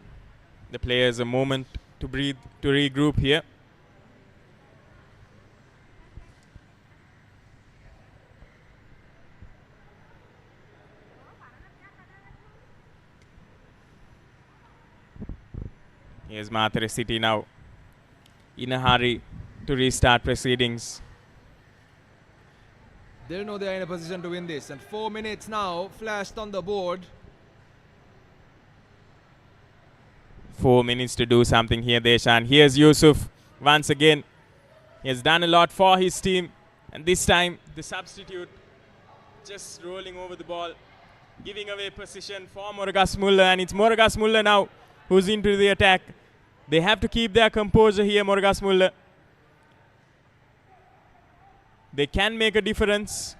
the players a moment to breathe, to regroup here. Here's Matara City now in a hurry to restart proceedings. They'll know they're in a position to win this, and 4 minutes now flashed on the board. 4 minutes to do something here, Deshan. Here's Yusuf once again. He has done a lot for his team, and this time the substitute just rolling over the ball, giving away position for MORAGASMULLA, and it's MORAGASMULLA now who's into the attack. They have to keep their composure here, MORAGASMULLA. They can make a difference.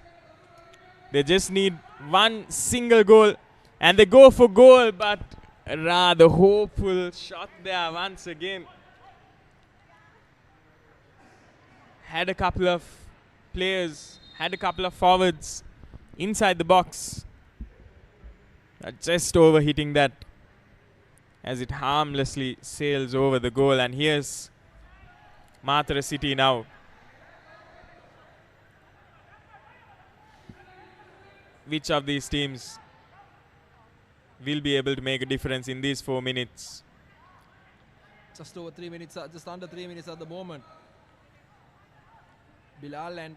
They just need one single goal, and they go for goal, but a rather hopeful shot there once again. Had a couple of players, had a couple of forwards inside the box, just overhitting that as it harmlessly sails over the goal. And here's Matara City now. Which of these teams will be able to make a difference in these 4 minutes? Just over 3 minutes, just under 3 minutes at the moment. Bilal, and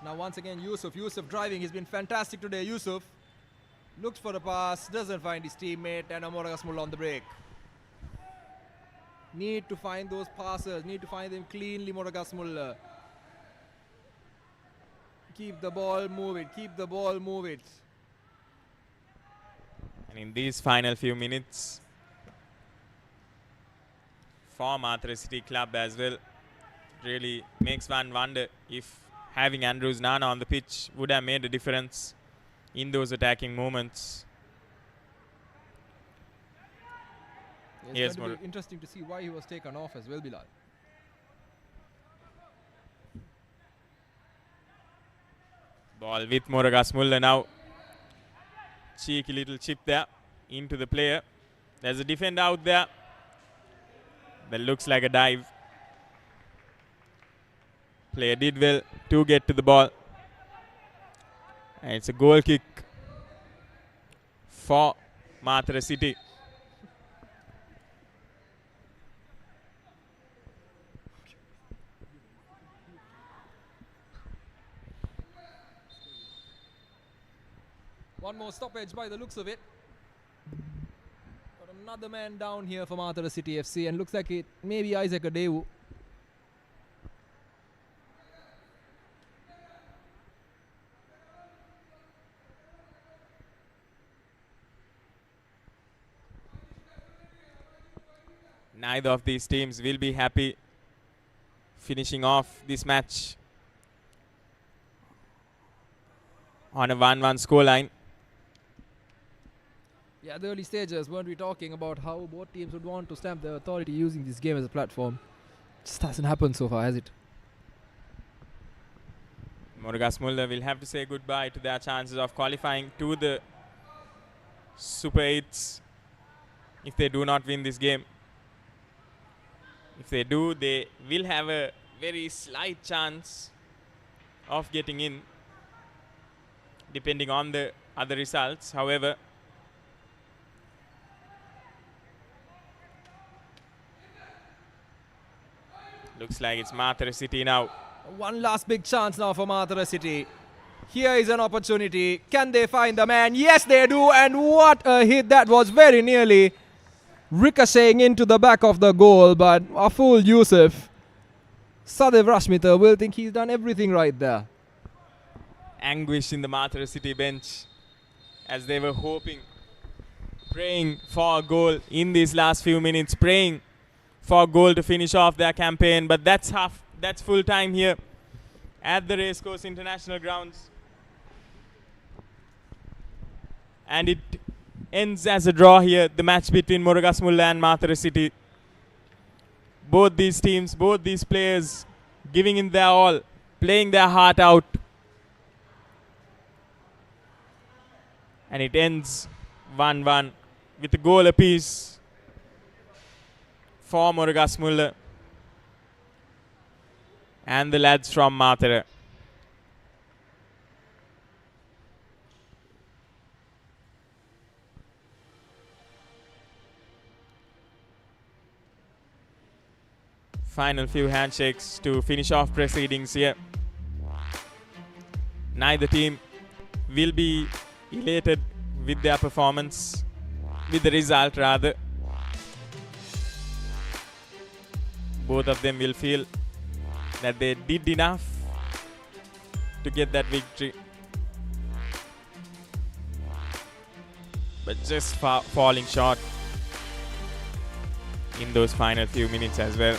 now once again Yusuf. Yusuf driving, he's been fantastic today. Yusuf looks for a pass, doesn't find his teammate, and MORAGASMULLA on the break. Need to find those passes, need to find them cleanly, MORAGASMULLA. Keep the ball, move it, keep the ball, move it. And in these final few minutes for Matara City Club as well, really makes one wonder if having Andrews Nana on the pitch would have made a difference in those attacking moments. It's going to be interesting to see why he was taken off as well, Bilal. Ball with MORAGASMULLA now. Cheeky little chip there into the player. There's a defender out there. That looks like a dive. Player did well to get to the ball. And it's a goal kick for Matara City. One more stoppage by the looks of it. Got another man down here for Matara City FC, and looks like it may be Isaac Adewu. Neither of these teams will be happy finishing off this match on a 1-1 scoreline. Yeah, the early stages, weren't we talking about how both teams would want to stamp their authority using this game as a platform? Just hasn't happened so far, has it? MORAGASMULLA will have to say goodbye to their chances of qualifying to the Super 8s if they do not win this game. If they do, they will have a very slight chance of getting in, depending on the other results. However, looks like it's Matara City now. One last big chance now for Matara City. Here is an opportunity. Can they find the man? Yes, they do. And what a hit that was, very nearly ricocheting into the back of the goal. But a fool Yusuf Sadev Rashmita will think he's done everything right there. Anguish in the Matara City bench as they were hoping, praying for a goal in these last few minutes, praying for a goal to finish off their campaign. But that's full time here at the Racecourse International Grounds. And it ends as a draw here, the match between MORAGASMULLA and Matara City. Both these teams, both these players giving in their all, playing their heart out. And it ends 1-1 with a goal apiece for MORAGASMULLA and the lads from Matara. Final few handshakes to finish off proceedings here. Neither team will be elated with their performance, with the result rather. Both of them will feel that they did enough to get that victory, but just falling short in those final few minutes as well.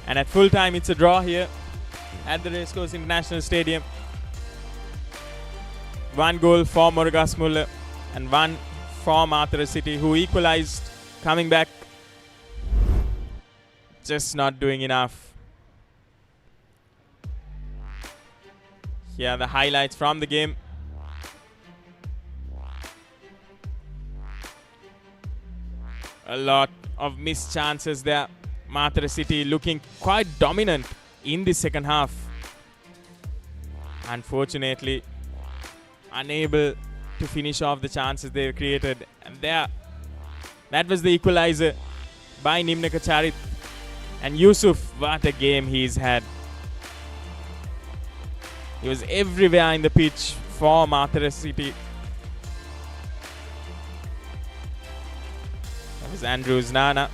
And at full time, it's a draw here at the Racecourse International Stadium. 1 goal for MORAGASMULLA and 1 for Matara City, who equalized coming back. Just not doing enough. Here are the highlights from the game. A lot of missed chances there. Matara City looking quite dominant in the second half. Unfortunately, unable to finish off the chances they created. And there, that was the equalizer by Nimnaka Charit. And Yusuf, what a game he's had. He was everywhere in the pitch for Matara City. That was Andrews Nana,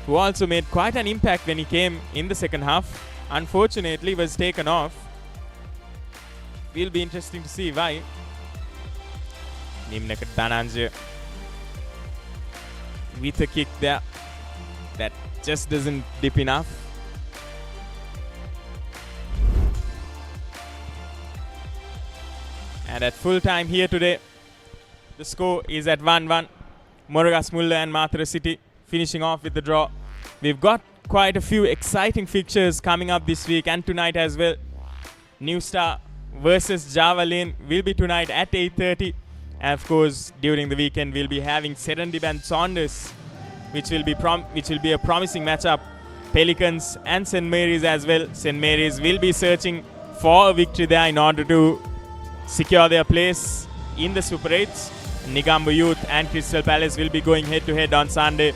who also made quite an impact when he came in the second half. Unfortunately, was taken off. Will be interesting to see why. Nimnaka Dhananjaya with a kick there that just doesn't dip enough. And at full time here today, the score is at 1-1. MORAGASMULLA and Matara City finishing off with the draw. We've got quite a few exciting fixtures coming up this week and tonight as well. New Star versus Java Lane will be tonight at 8:30. And of course, during the weekend, we'll be having Serendip and Saunders, which will be a promising matchup. Pelicans and St. Mary's as well. St. Mary's will be searching for a victory there in order to secure their place in the Super 8s. Negombo Youth and Crystal Palace will be going head-to-head on Sunday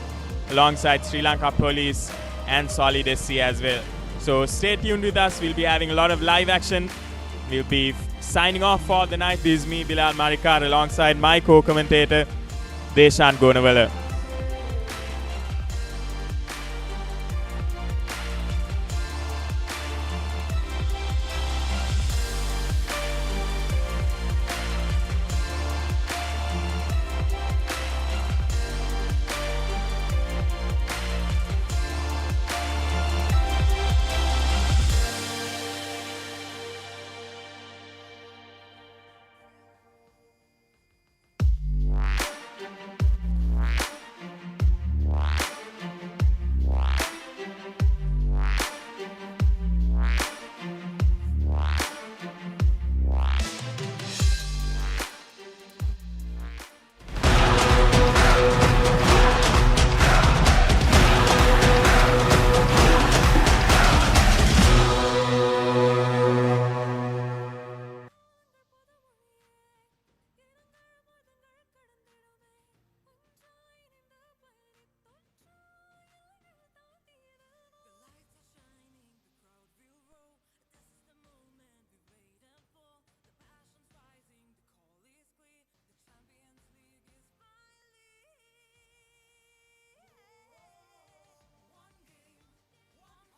alongside Sri Lanka Police and Solid SC as well. So stay tuned with us. We'll be having a lot of live action. We'll be signing off for the night. This is me, Bilal Marikar, alongside my co-commentator, Deshan Gonawala.